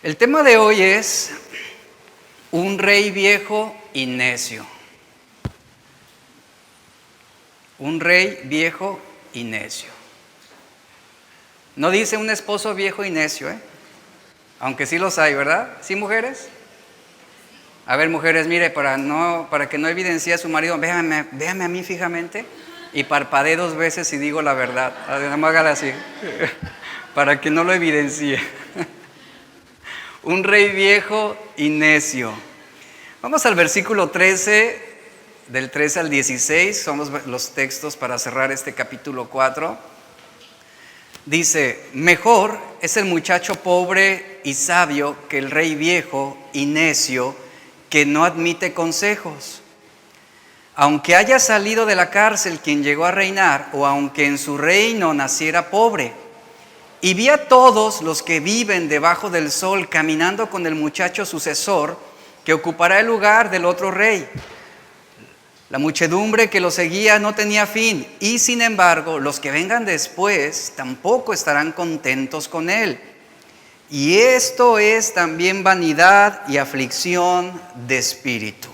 El tema de hoy es un rey viejo y necio. Un rey viejo y necio. No dice un esposo viejo y necio, aunque sí los hay, ¿verdad? ¿Sí, mujeres? A ver, mujeres, mire, para que no evidencie a su marido, véame a mí fijamente y parpadee 2 veces y digo la verdad. Nada más hágale así, para que no lo evidencie. Un rey viejo y necio. Vamos al versículo 13, del 13 al 16, son los textos para cerrar este capítulo 4. Dice: mejor es el muchacho pobre y sabio que el rey viejo y necio que no admite consejos. Aunque haya salido de la cárcel quien llegó a reinar, o aunque en su reino naciera pobre, y vi a todos los que viven debajo del sol caminando con el muchacho sucesor que ocupará el lugar del otro rey. La muchedumbre que lo seguía no tenía fin, y sin embargo los que vengan después tampoco estarán contentos con él. Y esto es también vanidad y aflicción de espíritu.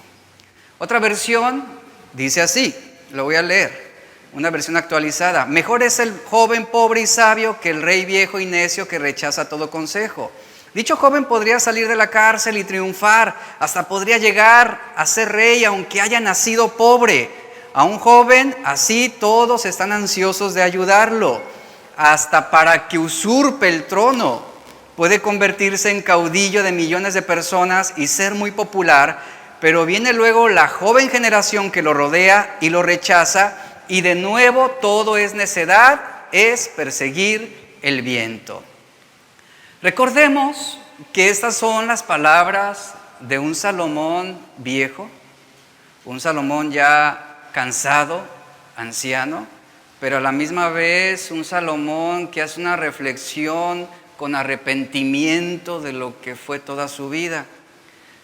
Otra versión dice así, lo voy a leer. Una versión actualizada: mejor es el joven pobre y sabio que el rey viejo y necio que rechaza todo consejo. Dicho joven podría salir de la cárcel y triunfar, hasta podría llegar a ser rey aunque haya nacido pobre. A un joven así todos están ansiosos de ayudarlo, hasta para que usurpe el trono. Puede convertirse en caudillo de millones de personas y ser muy popular, pero viene luego la joven generación que lo rodea y lo rechaza, y de nuevo todo es necedad, es perseguir el viento. Recordemos que estas son las palabras de un Salomón viejo, un Salomón ya cansado, anciano, pero a la misma vez un Salomón que hace una reflexión con arrepentimiento de lo que fue toda su vida.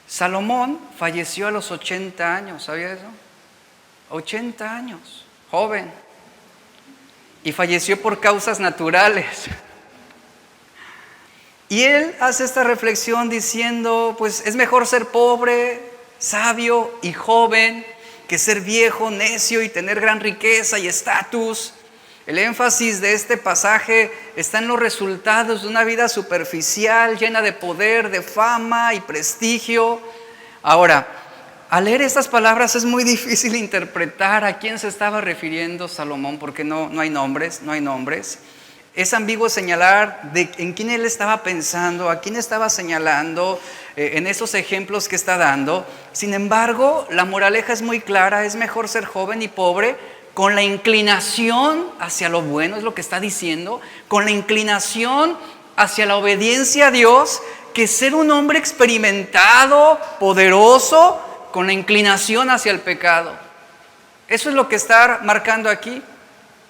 Salomón falleció a los 80 años, ¿sabía eso? 80 años. Joven, y falleció por causas naturales. Y él hace esta reflexión diciendo, pues es mejor ser pobre, sabio y joven que ser viejo, necio y tener gran riqueza y estatus. El énfasis de este pasaje está en los resultados de una vida superficial, llena de poder, de fama y prestigio. Ahora, al leer estas palabras es muy difícil interpretar a quién se estaba refiriendo Salomón, porque no hay nombres. Es ambiguo señalar en quién él estaba pensando, a quién estaba señalando en esos ejemplos que está dando. Sin embargo, la moraleja es muy clara: es mejor ser joven y pobre con la inclinación hacia lo bueno, es lo que está diciendo, con la inclinación hacia la obediencia a Dios, que ser un hombre experimentado, poderoso, con la inclinación hacia el pecado. Eso es lo que está marcando aquí.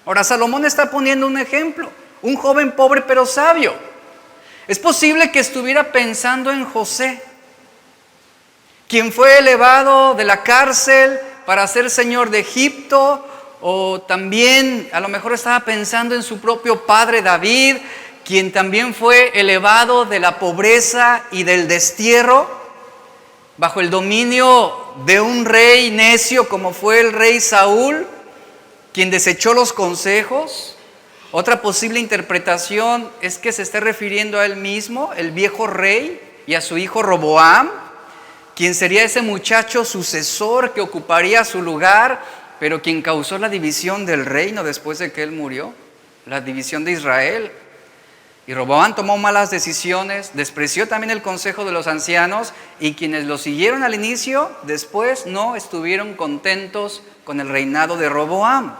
Ahora, Salomón está poniendo un ejemplo: un joven pobre pero sabio. Es posible que estuviera pensando en José, quien fue elevado de la cárcel para ser señor de Egipto, o también a lo mejor estaba pensando en su propio padre David, quien también fue elevado de la pobreza y del destierro bajo el dominio de un rey necio como fue el rey Saúl, quien desechó los consejos. Otra posible interpretación es que se esté refiriendo a él mismo, el viejo rey, y a su hijo Roboam, quien sería ese muchacho sucesor que ocuparía su lugar, pero quien causó la división del reino después de que él murió, la división de Israel. Y Roboam tomó malas decisiones, despreció también el consejo de los ancianos, y quienes lo siguieron al inicio, después no estuvieron contentos con el reinado de Roboam.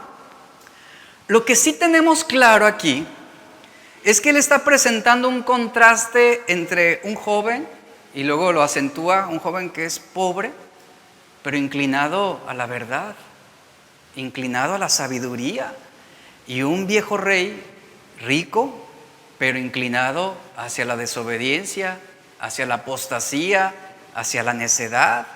Lo que sí tenemos claro aquí es que él está presentando un contraste entre un joven, y luego lo acentúa, un joven que es pobre, pero inclinado a la verdad, inclinado a la sabiduría, y un viejo rey rico, pero inclinado hacia la desobediencia, hacia la apostasía, hacia la necedad.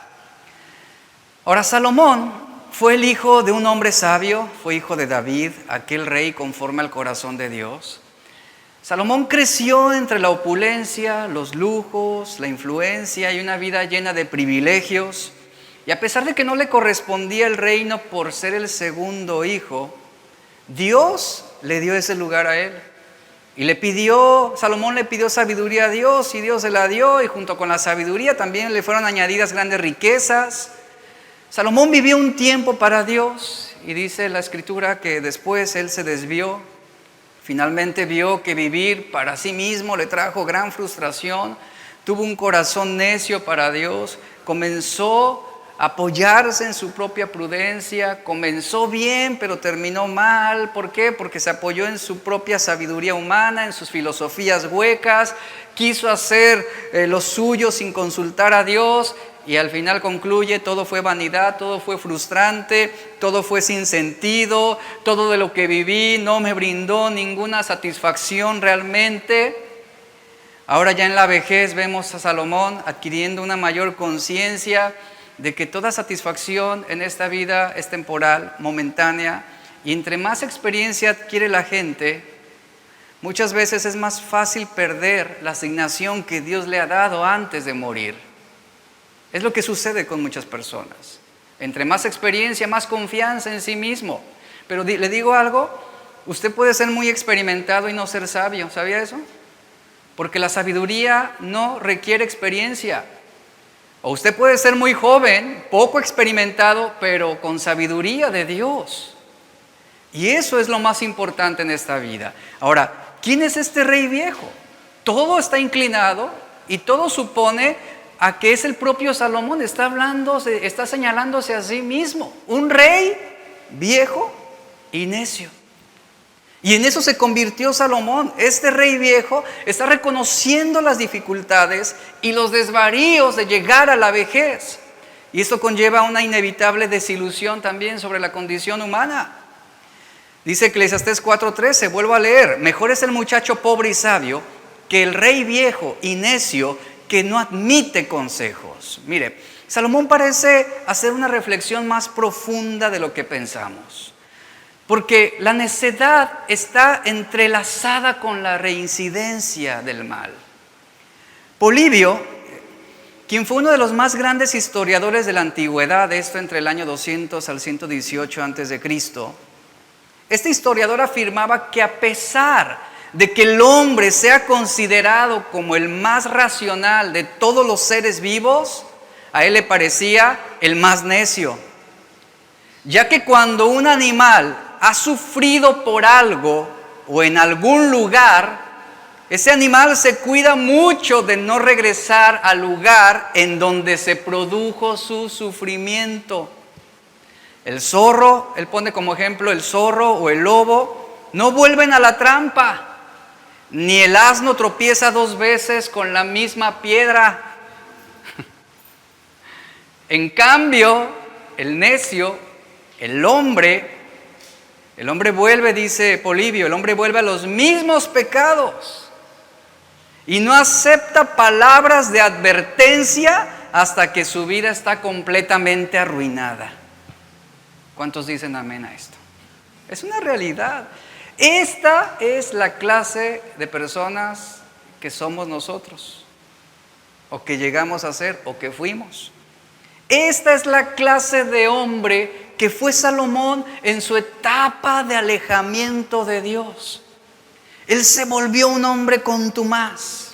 Ahora, Salomón fue el hijo de un hombre sabio, fue hijo de David, aquel rey conforme al corazón de Dios. Salomón creció entre la opulencia, los lujos, la influencia y una vida llena de privilegios. Y a pesar de que no le correspondía el reino por ser el segundo hijo, Dios le dio ese lugar a él. Y Salomón le pidió sabiduría a Dios y Dios se la dio, y junto con la sabiduría también le fueron añadidas grandes riquezas. Salomón vivió un tiempo para Dios y dice la Escritura que después él se desvió. Finalmente vio que vivir para sí mismo le trajo gran frustración, tuvo un corazón necio para Dios, comenzó a apoyarse en su propia prudencia, comenzó bien pero terminó mal. ¿Por qué? Porque se apoyó en su propia sabiduría humana, en sus filosofías huecas, quiso hacer lo suyo sin consultar a Dios. Y al final concluye, todo fue vanidad, todo fue frustrante, todo fue sin sentido, todo de lo que viví no me brindó ninguna satisfacción realmente. Ahora ya en la vejez vemos a Salomón adquiriendo una mayor conciencia de que toda satisfacción en esta vida es temporal, momentánea, y entre más experiencia adquiere la gente, muchas veces es más fácil perder la asignación que Dios le ha dado antes de morir. Es lo que sucede con muchas personas. Entre más experiencia, más confianza en sí mismo. Pero le digo algo, usted puede ser muy experimentado y no ser sabio. ¿Sabía eso? Porque la sabiduría no requiere experiencia. O usted puede ser muy joven, poco experimentado, pero con sabiduría de Dios. Y eso es lo más importante en esta vida. Ahora, ¿quién es este rey viejo? Todo está inclinado y todo supone a que es el propio Salomón. Está señalándose a sí mismo. Un rey viejo y necio. Y en eso se convirtió Salomón. Este rey viejo está reconociendo las dificultades y los desvaríos de llegar a la vejez. Y esto conlleva una inevitable desilusión también sobre la condición humana. Dice Eclesiastés 4:13, vuelvo a leer: mejor es el muchacho pobre y sabio que el rey viejo y necio que no admite consejos. Mire, Salomón parece hacer una reflexión más profunda de lo que pensamos. Porque la necedad está entrelazada con la reincidencia del mal. Polibio, quien fue uno de los más grandes historiadores de la antigüedad, esto entre el año 200 al 118 a.C., este historiador afirmaba que a pesar de que el hombre sea considerado como el más racional de todos los seres vivos, a él le parecía el más necio. Ya que cuando un animal ha sufrido por algo o en algún lugar, ese animal se cuida mucho de no regresar al lugar en donde se produjo su sufrimiento. El zorro, él pone como ejemplo el zorro o el lobo, no vuelven a la trampa. Ni el asno tropieza 2 veces con la misma piedra. En cambio, el necio, el hombre vuelve, dice Polibio, el hombre vuelve a los mismos pecados y no acepta palabras de advertencia hasta que su vida está completamente arruinada. ¿Cuántos dicen amén a esto? Es una realidad. Esta es la clase de personas que somos nosotros, o que llegamos a ser, o que fuimos. Esta es la clase de hombre que fue Salomón en su etapa de alejamiento de Dios. Él se volvió un hombre contumaz,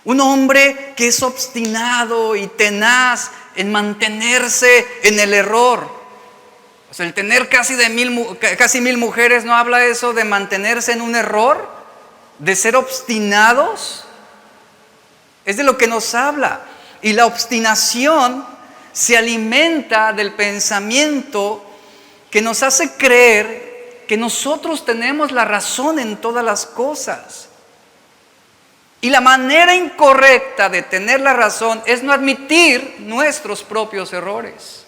un hombre que es obstinado y tenaz en mantenerse en el error. O sea, el tener casi 1000 mujeres, ¿no habla eso de mantenerse en un error? ¿De ser obstinados? Es de lo que nos habla. Y la obstinación se alimenta del pensamiento que nos hace creer que nosotros tenemos la razón en todas las cosas. Y la manera incorrecta de tener la razón es no admitir nuestros propios errores.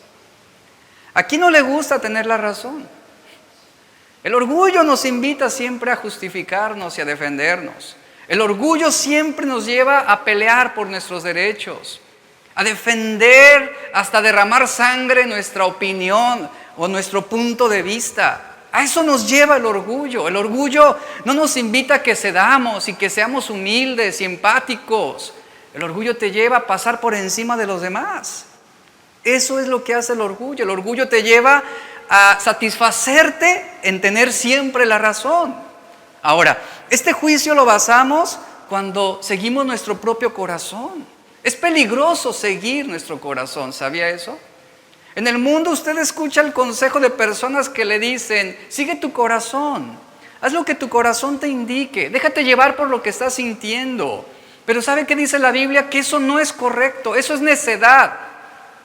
¿A quién no le gusta tener la razón? El orgullo nos invita siempre a justificarnos y a defendernos. El orgullo siempre nos lleva a pelear por nuestros derechos, a defender hasta derramar sangre nuestra opinión o nuestro punto de vista. A eso nos lleva el orgullo. El orgullo no nos invita a que cedamos y que seamos humildes y empáticos. El orgullo te lleva a pasar por encima de los demás. Eso es lo que hace el orgullo. El orgullo te lleva a satisfacerte en tener siempre la razón. Ahora, este juicio lo basamos cuando seguimos nuestro propio corazón. Es peligroso seguir nuestro corazón, ¿sabía eso? En el mundo usted escucha el consejo de personas que le dicen, sigue tu corazón, haz lo que tu corazón te indique, déjate llevar por lo que estás sintiendo. Pero ¿sabe qué dice la Biblia? Que eso no es correcto, eso es necedad.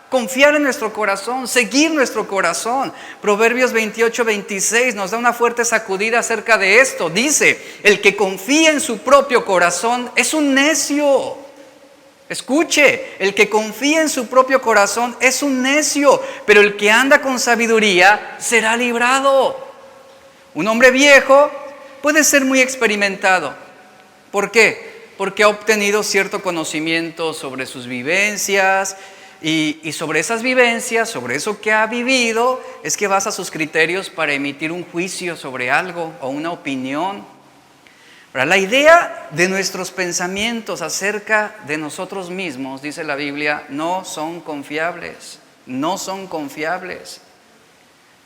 Confiar en nuestro corazón, seguir nuestro corazón. Proverbios 28-26 nos da una fuerte sacudida acerca de esto. Dice, el que confía en su propio corazón es un necio. Escuche, el que confía en su propio corazón es un necio, pero el que anda con sabiduría será librado. Un hombre viejo puede ser muy experimentado. ¿Por qué? Porque ha obtenido cierto conocimiento sobre sus vivencias y sobre esas vivencias, sobre eso que ha vivido, es que basa sus criterios para emitir un juicio sobre algo o una opinión. La idea de nuestros pensamientos acerca de nosotros mismos, dice la Biblia, no son confiables, no son confiables.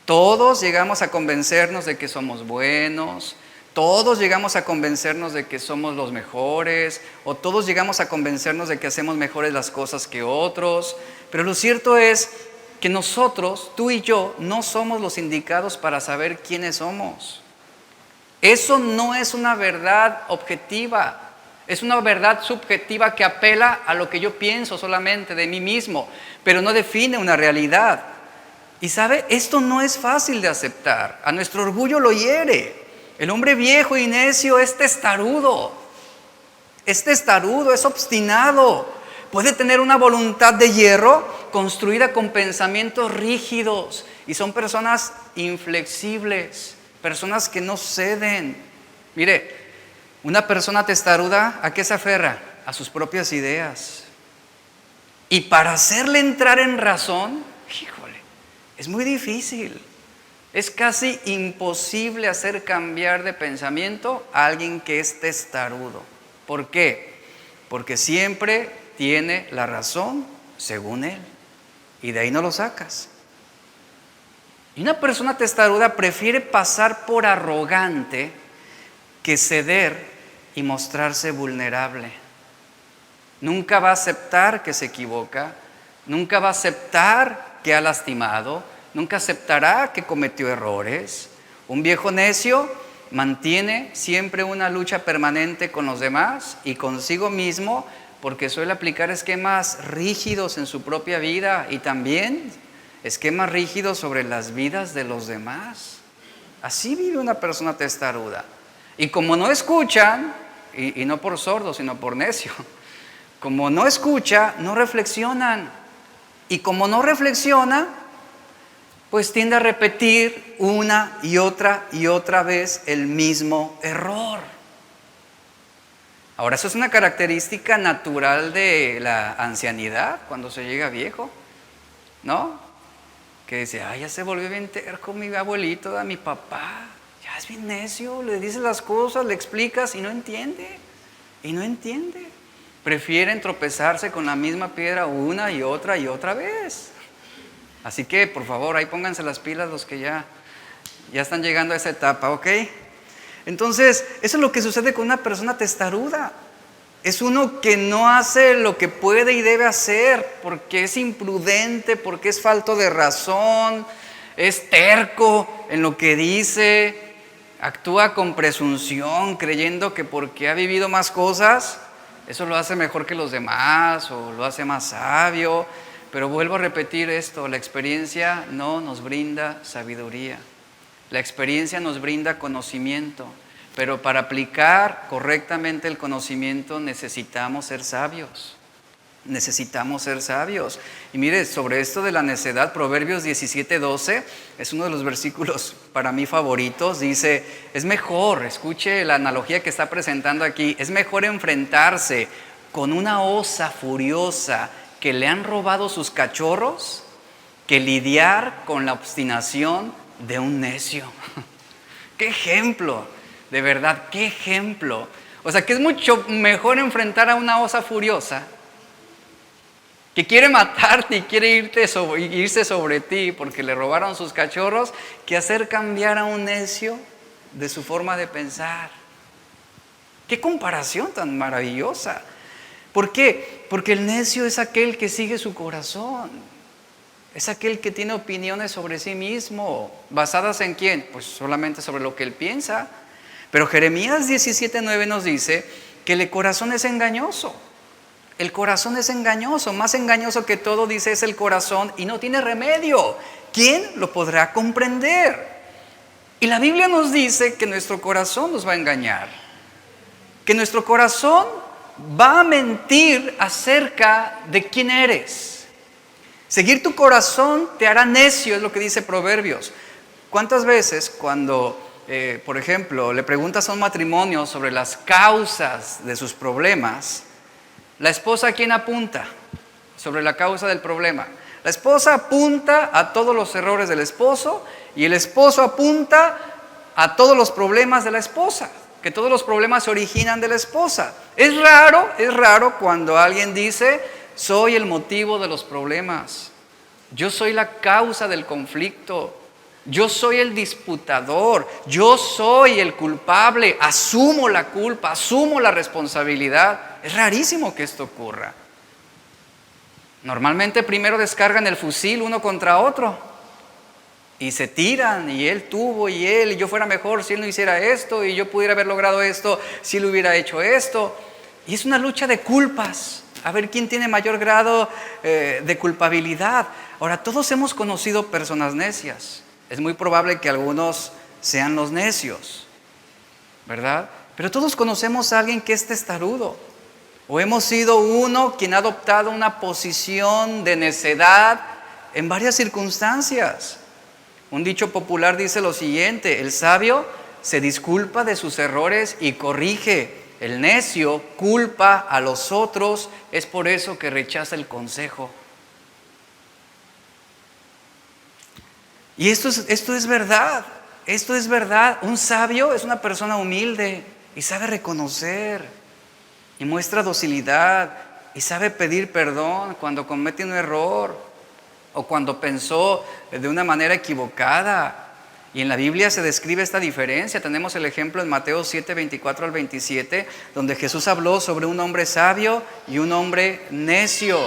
Todos llegamos a convencernos de que somos buenos, todos llegamos a convencernos de que somos los mejores, o todos llegamos a convencernos de que hacemos mejores las cosas que otros, pero lo cierto es que nosotros, tú y yo, no somos los indicados para saber quiénes somos. Eso no es una verdad objetiva, es una verdad subjetiva que apela a lo que yo pienso solamente de mí mismo, pero no define una realidad. Y sabe, esto no es fácil de aceptar, a nuestro orgullo lo hiere. El hombre viejo y necio es testarudo, es obstinado, puede tener una voluntad de hierro construida con pensamientos rígidos y son personas inflexibles. Personas que no ceden. Mire, una persona testaruda, ¿a qué se aferra? A sus propias ideas. Y para hacerle entrar en razón, híjole, es muy difícil. Es casi imposible hacer cambiar de pensamiento a alguien que es testarudo. ¿Por qué? Porque siempre tiene la razón según él. Y de ahí no lo sacas. Y una persona testaruda prefiere pasar por arrogante que ceder y mostrarse vulnerable. Nunca va a aceptar que se equivoca, nunca va a aceptar que ha lastimado, nunca aceptará que cometió errores. Un viejo necio mantiene siempre una lucha permanente con los demás y consigo mismo porque suele aplicar esquemas rígidos en su propia vida y también esquemas rígidos sobre las vidas de los demás. Así vive una persona testaruda. Y como no escuchan, y no por sordo, sino por necio, como no escucha, no reflexionan. Y como no reflexiona, pues tiende a repetir una y otra vez el mismo error. Ahora, eso es una característica natural de la ancianidad, cuando se llega viejo, ¿no? Que dice, ya se volvió bien terco mi abuelito, mi papá, ya es bien necio, le dices las cosas, le explicas y no entiende. Prefieren tropezarse con la misma piedra una y otra vez. Así que, por favor, ahí pónganse las pilas los que ya están llegando a esa etapa, ¿ok? Entonces, eso es lo que sucede con una persona testaruda. Es uno que no hace lo que puede y debe hacer porque es imprudente, porque es falto de razón, es terco en lo que dice, actúa con presunción, creyendo que porque ha vivido más cosas, eso lo hace mejor que los demás o lo hace más sabio. Pero vuelvo a repetir esto, la experiencia no nos brinda sabiduría, la experiencia nos brinda conocimiento. Pero para aplicar correctamente el conocimiento necesitamos ser sabios. Necesitamos ser sabios. Y mire, sobre esto de la necedad, Proverbios 17:12 es uno de los versículos para mí favoritos. Dice, es mejor, escuche la analogía que está presentando aquí, es mejor enfrentarse con una osa furiosa que le han robado sus cachorros que lidiar con la obstinación de un necio. qué ejemplo, de verdad, qué ejemplo. O sea, que es mucho mejor enfrentar a una osa furiosa que quiere matarte y quiere irse sobre ti porque le robaron sus cachorros, que hacer cambiar a un necio de su forma de pensar. ¡Qué comparación tan maravillosa! ¿Por qué? Porque el necio es aquel que sigue su corazón. Es aquel que tiene opiniones sobre sí mismo. ¿Basadas en quién? Pues solamente sobre lo que él piensa. Pero Jeremías 17:9 nos dice que el corazón es engañoso. El corazón es engañoso, más engañoso que todo, dice, es el corazón y no tiene remedio. ¿Quién lo podrá comprender? Y la Biblia nos dice que nuestro corazón nos va a engañar, que nuestro corazón va a mentir acerca de quién eres. Seguir tu corazón te hará necio, es lo que dice Proverbios. ¿Cuántas veces cuando, por ejemplo, le preguntas a un matrimonio sobre las causas de sus problemas, la esposa ¿a quién apunta sobre la causa del problema? La esposa apunta a todos los errores del esposo y el esposo apunta a todos los problemas de la esposa, que todos los problemas se originan de la esposa. Es raro cuando alguien dice, soy el motivo de los problemas, yo soy la causa del conflicto, yo soy el disputador, yo soy el culpable, asumo la culpa, asumo la responsabilidad. Es rarísimo que esto ocurra. Normalmente primero descargan el fusil uno contra otro y se tiran, y él tuvo, y él, y yo fuera mejor si él no hiciera esto, y yo pudiera haber logrado esto si él hubiera hecho esto. Y es una lucha de culpas, a ver quién tiene mayor grado de culpabilidad. Ahora, todos hemos conocido personas necias. Es muy probable que algunos sean los necios, ¿verdad? Pero todos conocemos a alguien que es testarudo. O hemos sido uno quien ha adoptado una posición de necedad en varias circunstancias. Un dicho popular dice lo siguiente: el sabio se disculpa de sus errores y corrige. El necio culpa a los otros, es por eso que rechaza el consejo. Y esto es verdad, esto es verdad. Un sabio es una persona humilde y sabe reconocer y muestra docilidad y sabe pedir perdón cuando comete un error o cuando pensó de una manera equivocada. Y en la Biblia se describe esta diferencia. Tenemos el ejemplo en Mateo 7, 24 al 27, donde Jesús habló sobre un hombre sabio y un hombre necio.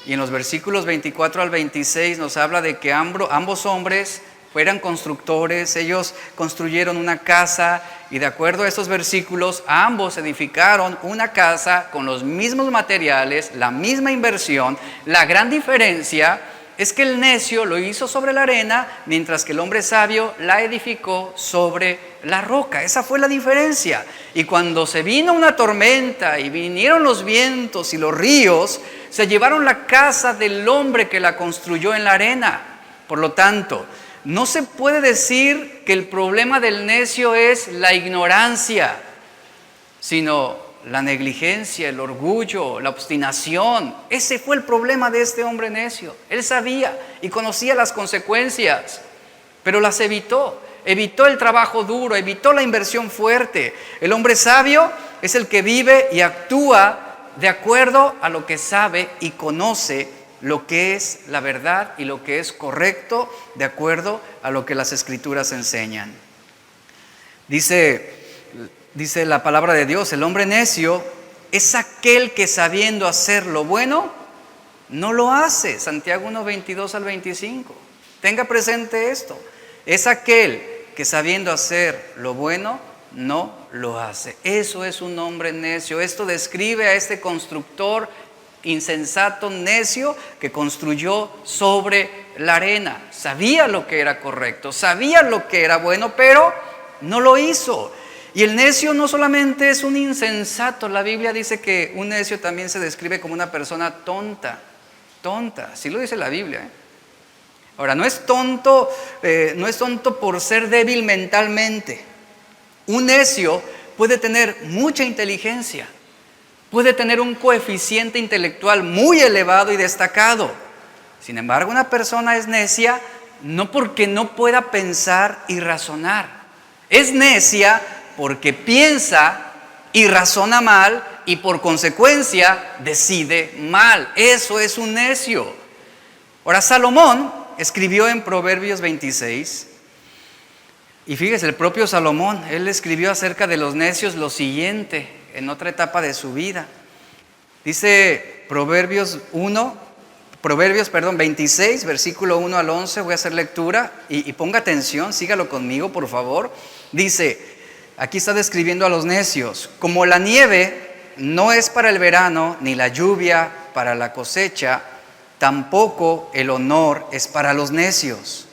Y en los versículos 24 al 26 nos habla de que ambos hombres eran constructores, ellos construyeron una casa y de acuerdo a estos versículos ambos edificaron una casa con los mismos materiales, la misma inversión. La gran diferencia es que el necio lo hizo sobre la arena, mientras que el hombre sabio la edificó sobre la roca. Esa fue la diferencia. Y cuando se vino una tormenta y vinieron los vientos y los ríos, se llevaron la casa del hombre que la construyó en la arena. Por lo tanto, no se puede decir que el problema del necio es la ignorancia, sino la negligencia, el orgullo, la obstinación. Ese fue el problema de este hombre necio. Él sabía y conocía las consecuencias, pero las evitó. Evitó el trabajo duro, evitó la inversión fuerte. El hombre sabio es el que vive y actúa de acuerdo a lo que sabe y conoce lo que es la verdad y lo que es correcto, de acuerdo a lo que las Escrituras enseñan. Dice la palabra de Dios, el hombre necio es aquel que sabiendo hacer lo bueno, no lo hace. Santiago 1, 22 al 25. Tenga presente esto. Es aquel que sabiendo hacer lo bueno, no lo hace. Eso es un hombre necio. Esto describe a este constructor insensato, necio, que construyó sobre la arena. Sabía lo que era correcto, sabía lo que era bueno, pero no lo hizo. Y el necio no solamente es un insensato, la Biblia dice que un necio también se describe como una persona tonta, así lo dice la Biblia. Ahora, no es tonto por ser débil mentalmente. Un necio puede tener mucha inteligencia, puede tener un coeficiente intelectual muy elevado y destacado. Sin embargo, una persona es necia no porque no pueda pensar y razonar, Es necia porque piensa y razona mal y por consecuencia decide mal. Eso es un necio. Ahora, Salomón escribió en Proverbios 26, y fíjese, el propio Salomón, él escribió acerca de los necios lo siguiente, en otra etapa de su vida. Dice Proverbios 26, versículo 1 al 11, voy a hacer lectura y ponga atención, sígalo conmigo, por favor. Dice, aquí está describiendo a los necios: como la nieve no es para el verano, ni la lluvia para la cosecha, tampoco el honor es para los necios.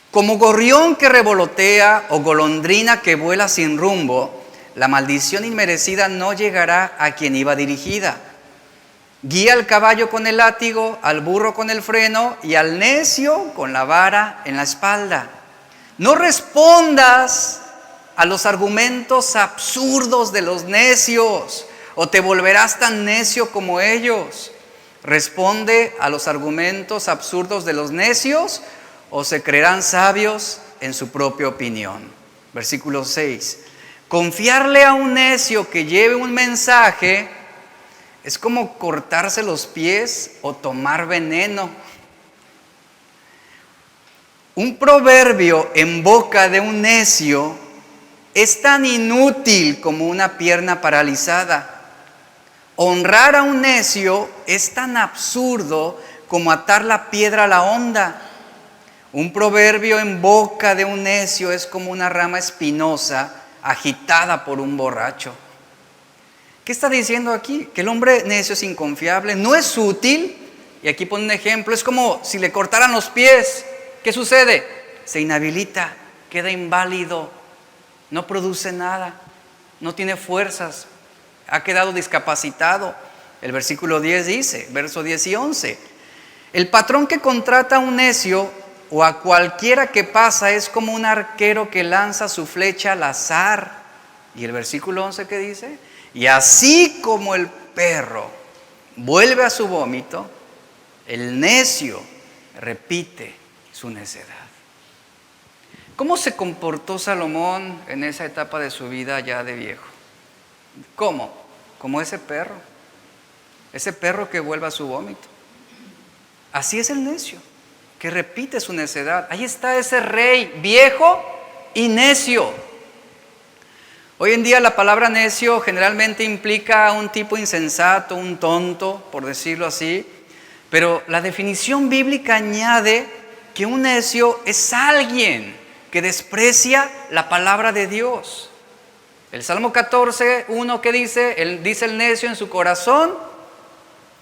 Como gorrión que revolotea o golondrina que vuela sin rumbo, la maldición inmerecida no llegará a quien iba dirigida. Guía al caballo con el látigo, al burro con el freno y al necio con la vara en la espalda. No respondas a los argumentos absurdos de los necios, o te volverás tan necio como ellos. Responde a los argumentos absurdos de los necios, o se creerán sabios en su propia opinión. Versículo 6. Confiarle a un necio que lleve un mensaje es como cortarse los pies o tomar veneno. Un proverbio en boca de un necio es tan inútil como una pierna paralizada. Honrar a un necio es tan absurdo como atar la piedra a la honda. Un proverbio en boca de un necio es como una rama espinosa agitada por un borracho. ¿Qué está diciendo aquí? Que el hombre necio es inconfiable, no es útil. Y aquí pone un ejemplo, es como si le cortaran los pies. ¿Qué sucede? Se inhabilita, queda inválido, no produce nada, no tiene fuerzas, ha quedado discapacitado. El versículo 10 dice, verso 10 y 11, el patrón que contrata a un necio o a cualquiera que pasa es como un arquero que lanza su flecha al azar. Y el versículo 11, ¿qué dice? Y así como el perro vuelve a su vómito, el necio repite su necedad. ¿Cómo se comportó Salomón en esa etapa de su vida ya de viejo? ¿Cómo? Como ese perro que vuelve a su vómito. Así es el necio, que repite su necedad. Ahí está ese rey viejo y necio. Hoy en día la palabra necio generalmente implica a un tipo insensato, un tonto, por decirlo así, pero la definición bíblica añade que un necio es alguien que desprecia la palabra de Dios. El Salmo 14, 1, ¿qué dice? Dice el necio en su corazón: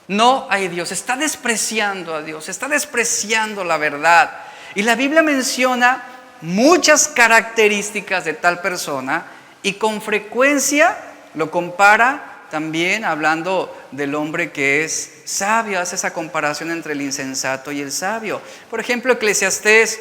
no hay Dios. Está despreciando a Dios, está despreciando la verdad. Y la Biblia menciona muchas características de tal persona y con frecuencia lo compara también hablando del hombre que es sabio. Hace esa comparación entre el insensato y el sabio. Por ejemplo, Eclesiastés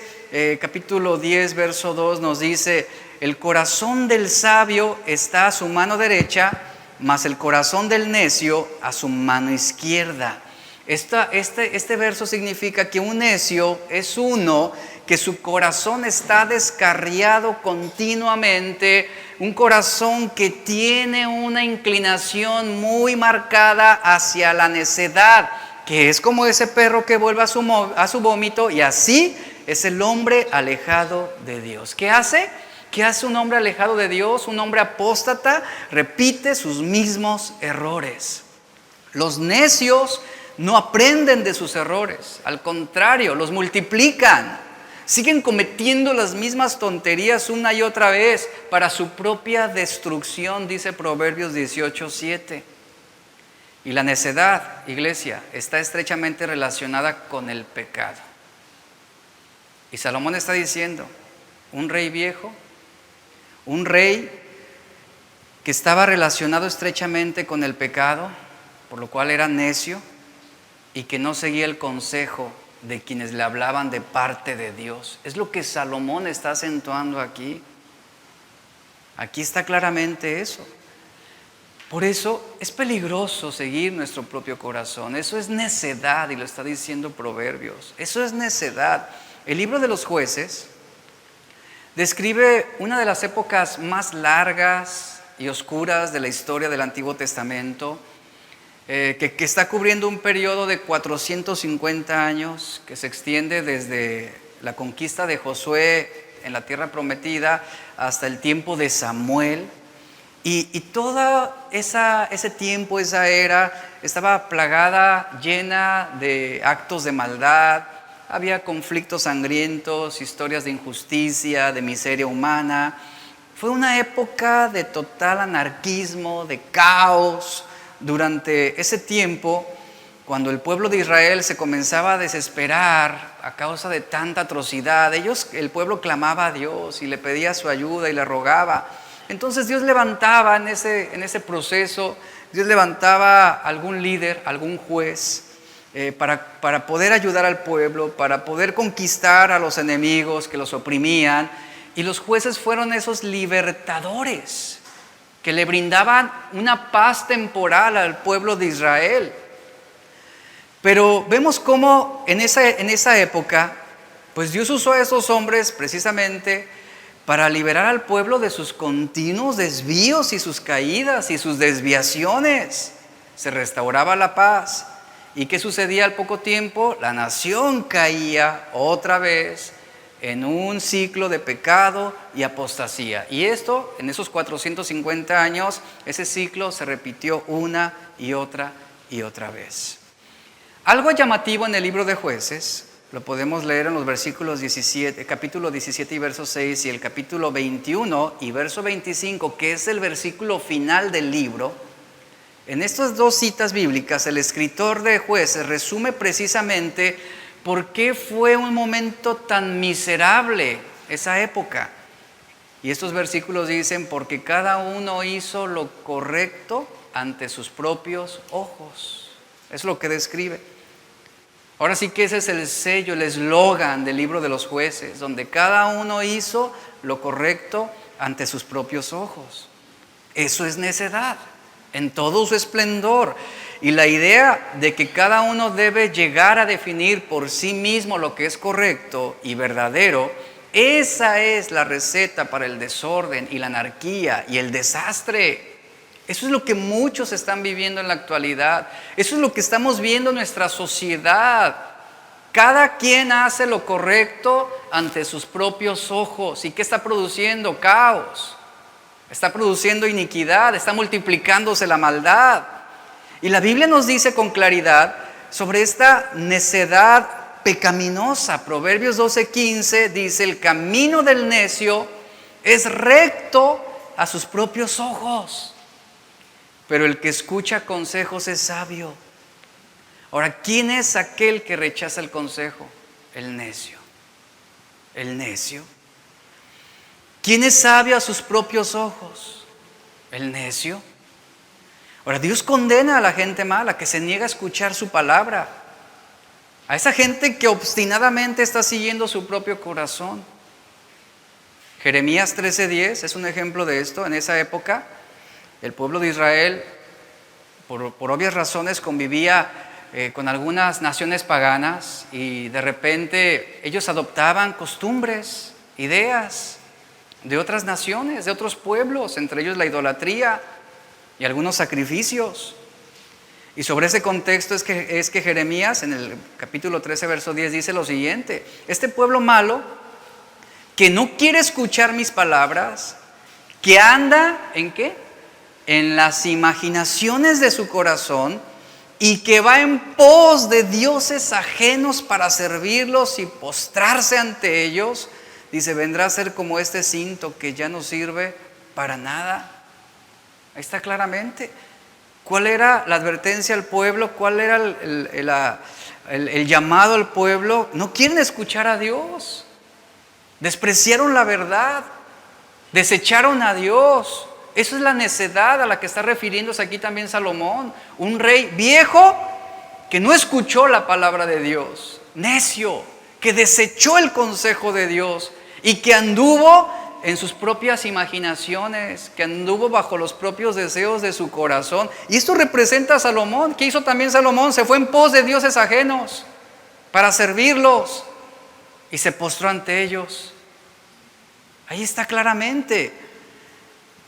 capítulo 10, verso 2 nos dice: el corazón del sabio está a su mano derecha, mas el corazón del necio a su mano izquierda. Este verso significa que un necio es uno que su corazón está descarriado continuamente, un corazón que tiene una inclinación muy marcada hacia la necedad, que es como ese perro que vuelve a su vómito, y así es el hombre alejado de Dios. ¿Qué hace? ¿Qué hace un hombre alejado de Dios? Un hombre apóstata repite sus mismos errores. Los necios no aprenden de sus errores, al contrario, los multiplican. Siguen cometiendo las mismas tonterías una y otra vez para su propia destrucción, dice Proverbios 18:7. Y la necedad, iglesia, está estrechamente relacionada con el pecado. Y Salomón está diciendo, un rey viejo, un rey que estaba relacionado estrechamente con el pecado, por lo cual era necio y que no seguía el consejo de quienes le hablaban de parte de Dios. Es lo que Salomón está acentuando aquí. Aquí está claramente eso. Por eso es peligroso seguir nuestro propio corazón. Eso es necedad, y lo está diciendo Proverbios. Eso es necedad. El libro de los Jueces describe una de las épocas más largas y oscuras de la historia del Antiguo Testamento, que está cubriendo un periodo de 450 años que se extiende desde la conquista de Josué en la tierra prometida hasta el tiempo de Samuel. Y todo ese tiempo, esa era, estaba plagada, llena de actos de maldad. Había conflictos sangrientos, historias de injusticia, de miseria humana. Fue una época de total anarquismo, de caos. Durante ese tiempo, cuando el pueblo de Israel se comenzaba a desesperar a causa de tanta atrocidad, el pueblo clamaba a Dios y le pedía su ayuda y le rogaba. Entonces Dios levantaba en ese proceso, Dios levantaba algún líder, algún juez, para poder ayudar al pueblo, para poder conquistar a los enemigos que los oprimían. Y los jueces fueron esos libertadores que le brindaban una paz temporal al pueblo de Israel. Pero vemos cómo en esa época, pues Dios usó a esos hombres precisamente para liberar al pueblo de sus continuos desvíos y sus caídas y sus desviaciones. Se restauraba la paz. ¿Y qué sucedía al poco tiempo? La nación caía otra vez en un ciclo de pecado y apostasía. Y esto, en esos 450 años, ese ciclo se repitió una y otra vez. Algo llamativo en el libro de Jueces, lo podemos leer en los versículos 17, capítulo 17 y verso 6 y el capítulo 21 y verso 25, que es el versículo final del libro. En estas dos citas bíblicas, el escritor de Jueces resume precisamente por qué fue un momento tan miserable esa época. Y estos versículos dicen, porque cada uno hizo lo correcto ante sus propios ojos. Es lo que describe. Ahora sí que ese es el sello, el eslogan del libro de los Jueces, donde cada uno hizo lo correcto ante sus propios ojos. Eso es necedad, en todo su esplendor. Y la idea de que cada uno debe llegar a definir por sí mismo lo que es correcto y verdadero, esa es la receta para el desorden y la anarquía y el desastre. Eso es lo que muchos están viviendo en la actualidad. Eso es lo que estamos viendo en nuestra sociedad. Cada quien hace lo correcto ante sus propios ojos. ¿Y qué está produciendo? Caos. Está produciendo iniquidad, está multiplicándose la maldad. Y la Biblia nos dice con claridad sobre esta necedad pecaminosa. Proverbios 12:15 dice, el camino del necio es recto a sus propios ojos, pero el que escucha consejos es sabio. Ahora, ¿quién es aquel que rechaza el consejo? El necio. El necio. ¿Quién es sabio a sus propios ojos? El necio. Ahora, Dios condena a la gente mala que se niega a escuchar su palabra, a esa gente que obstinadamente está siguiendo su propio corazón. Jeremías 13:10 es un ejemplo de esto. En esa época, el pueblo de Israel, por obvias razones, convivía con algunas naciones paganas y de repente ellos adoptaban costumbres, ideas de otras naciones, de otros pueblos, entre ellos la idolatría y algunos sacrificios. Y sobre ese contexto es que Jeremías en el capítulo 13 verso 10 dice lo siguiente: este pueblo malo que no quiere escuchar mis palabras, que anda ¿en qué? En las imaginaciones de su corazón y que va en pos de dioses ajenos para servirlos y postrarse ante ellos, dice, vendrá a ser como este cinto que ya no sirve para nada. Ahí está claramente. ¿Cuál era la advertencia al pueblo? ¿Cuál era el llamado al pueblo? No quieren escuchar a Dios. Despreciaron la verdad. Desecharon a Dios. Eso es la necedad a la que está refiriéndose aquí también Salomón. Un rey viejo que no escuchó la palabra de Dios. Necio, que desechó el consejo de Dios y que anduvo en sus propias imaginaciones, que anduvo bajo los propios deseos de su corazón. Y esto representa a Salomón. ¿Qué hizo también Salomón? Se fue en pos de dioses ajenos para servirlos y se postró ante ellos. Ahí está claramente.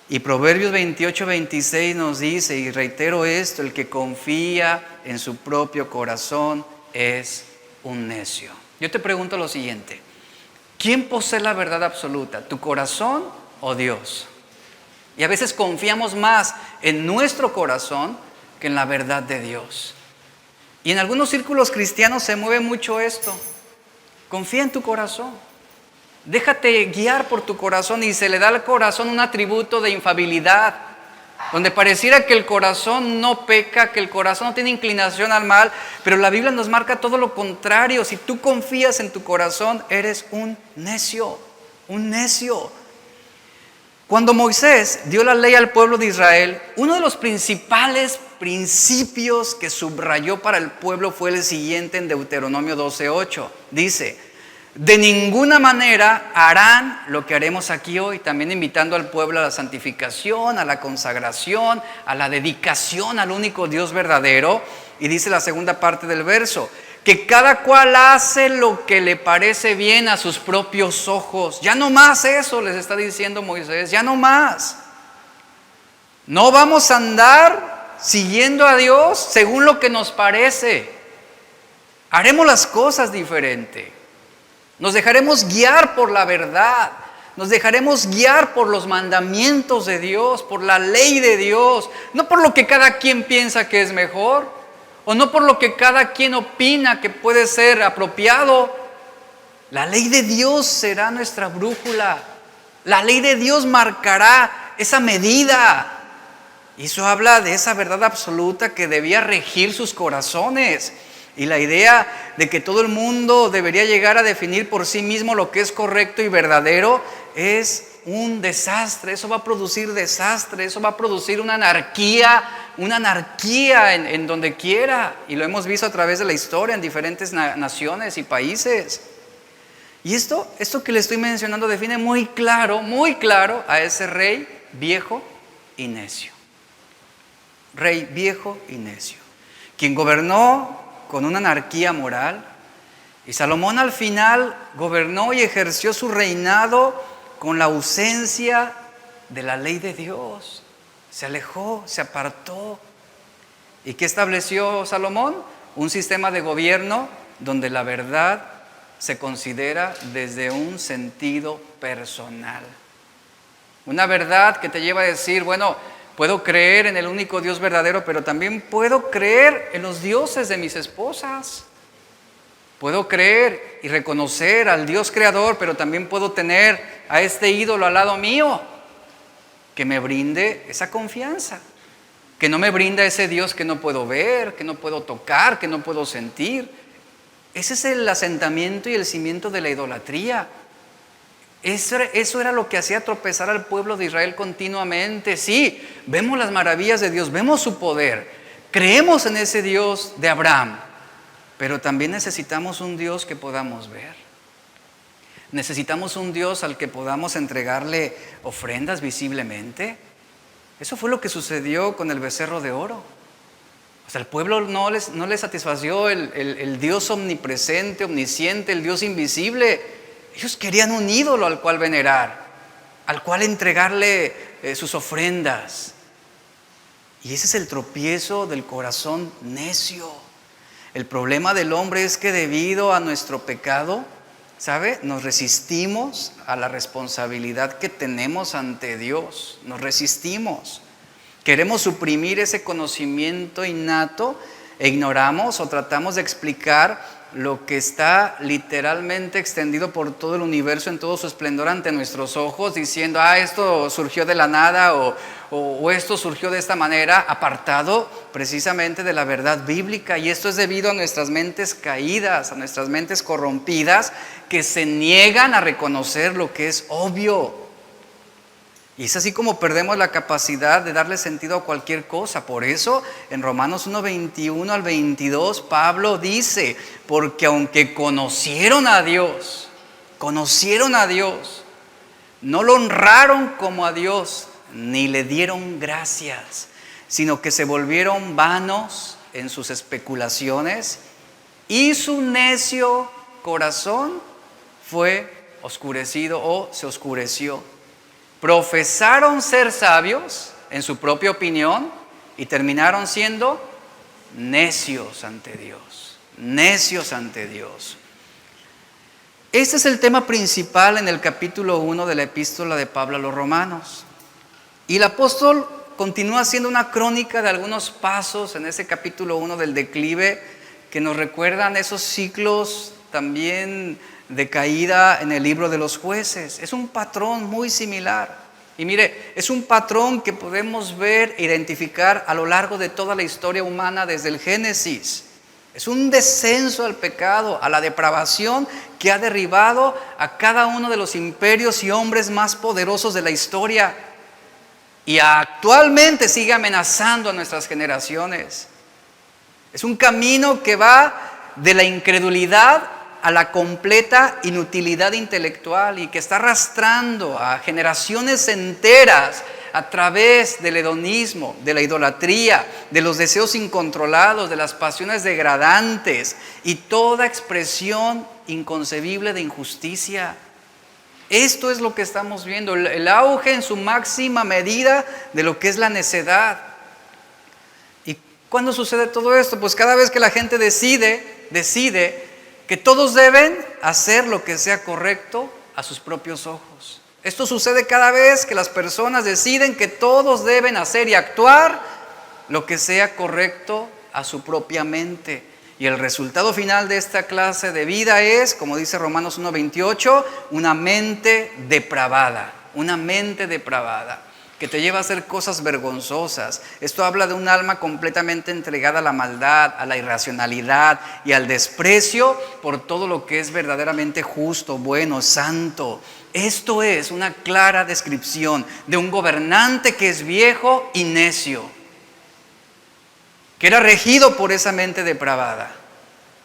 Y Proverbios 28:26 nos dice, y reitero esto, el que confía en su propio corazón es un necio. Yo te pregunto lo siguiente, ¿quién posee la verdad absoluta? ¿Tu corazón o Dios? Y a veces confiamos más en nuestro corazón que en la verdad de Dios. Y en algunos círculos cristianos se mueve mucho esto. Confía en tu corazón. Déjate guiar por tu corazón, y se le da al corazón un atributo de infalibilidad, donde pareciera que el corazón no peca, que el corazón no tiene inclinación al mal, pero la Biblia nos marca todo lo contrario. Si tú confías en tu corazón, eres un necio, un necio. Cuando Moisés dio la ley al pueblo de Israel, uno de los principales principios que subrayó para el pueblo fue el siguiente en Deuteronomio 12:8. Dice: de ninguna manera harán lo que haremos aquí hoy, también invitando al pueblo a la santificación, a la consagración, a la dedicación al único Dios verdadero. Y dice la segunda parte del verso, que cada cual hace lo que le parece bien a sus propios ojos. Ya no más eso, les está diciendo Moisés, ya no más. No vamos a andar siguiendo a Dios según lo que nos parece. Haremos las cosas diferente. Nos dejaremos guiar por la verdad, nos dejaremos guiar por los mandamientos de Dios, por la ley de Dios, no por lo que cada quien piensa que es mejor, o no por lo que cada quien opina que puede ser apropiado. La ley de Dios será nuestra brújula, la ley de Dios marcará esa medida. Y eso habla de esa verdad absoluta que debía regir sus corazones. Y la idea de que todo el mundo debería llegar a definir por sí mismo lo que es correcto y verdadero es un desastre. Eso va a producir desastre, eso va a producir una anarquía en donde quiera. Y lo hemos visto a través de la historia en diferentes naciones y países. Y esto que le estoy mencionando define muy claro a ese rey viejo y necio. Rey viejo y necio, quien gobernó con una anarquía moral. Y Salomón al final gobernó y ejerció su reinado con la ausencia de la ley de Dios. Se alejó, se apartó. ¿Y qué estableció Salomón? Un sistema de gobierno donde la verdad se considera desde un sentido personal. Una verdad que te lleva a decir, bueno, puedo creer en el único Dios verdadero, pero también puedo creer en los dioses de mis esposas. Puedo creer y reconocer al Dios creador, pero también puedo tener a este ídolo al lado mío, que me brinde esa confianza, que no me brinda ese Dios que no puedo ver, que no puedo tocar, que no puedo sentir. Ese es el asentamiento y el cimiento de la idolatría. Eso era lo que hacía tropezar al pueblo de Israel continuamente. Sí, vemos las maravillas de Dios, vemos su poder, creemos en ese Dios de Abraham, pero también necesitamos un Dios que podamos ver. Necesitamos un Dios al que podamos entregarle ofrendas visiblemente. Eso fue lo que sucedió con el becerro de oro. O sea, al pueblo no les satisfació el Dios omnipresente, omnisciente, el Dios invisible. Ellos querían un ídolo al cual venerar, al cual entregarle sus ofrendas. Y ese es el tropiezo del corazón necio. El problema del hombre es que debido a nuestro pecado, ¿sabe? Nos resistimos a la responsabilidad que tenemos ante Dios. Nos resistimos. Queremos suprimir ese conocimiento innato e ignoramos o tratamos de explicar lo que está literalmente extendido por todo el universo en todo su esplendor ante nuestros ojos, diciendo, esto surgió de la nada o esto surgió de esta manera, apartado precisamente de la verdad bíblica. Y esto es debido a nuestras mentes caídas, a nuestras mentes corrompidas, que se niegan a reconocer lo que es obvio. Y es así como perdemos la capacidad de darle sentido a cualquier cosa. Por eso en Romanos 1:21 al 22 Pablo dice, porque aunque conocieron a Dios, no lo honraron como a Dios, ni le dieron gracias, sino que se volvieron vanos en sus especulaciones y su necio corazón fue oscurecido o se oscureció. Profesaron ser sabios en su propia opinión y terminaron siendo necios ante Dios. Necios ante Dios. Este es el tema principal en el capítulo 1 de la epístola de Pablo a los Romanos. Y el apóstol continúa haciendo una crónica de algunos pasos en ese capítulo 1 del declive que nos recuerdan esos ciclos también de caída en el libro de los jueces. Es un patrón muy similar. Y mire, es un patrón que podemos ver e identificar a lo largo de toda la historia humana desde el Génesis. Es un descenso al pecado, a la depravación que ha derribado a cada uno de los imperios y hombres más poderosos de la historia. Y actualmente sigue amenazando a nuestras generaciones. Es un camino que va de la incredulidad a la completa inutilidad intelectual y que está arrastrando a generaciones enteras a través del hedonismo, de la idolatría, de los deseos incontrolados, de las pasiones degradantes y toda expresión inconcebible de injusticia. Esto es lo que estamos viendo, el auge en su máxima medida de lo que es la necedad. ¿Y cuándo sucede todo esto? Pues cada vez que la gente decide que todos deben hacer lo que sea correcto a sus propios ojos. Esto sucede cada vez que las personas deciden que todos deben hacer y actuar lo que sea correcto a su propia mente. Y el resultado final de esta clase de vida es, como dice Romanos 1:28, una mente depravada que te lleva a hacer cosas vergonzosas. Esto habla de un alma completamente entregada a la maldad, a la irracionalidad y al desprecio por todo lo que es verdaderamente justo, bueno, santo. Esto es una clara descripción de un gobernante que es viejo y necio, que era regido por esa mente depravada,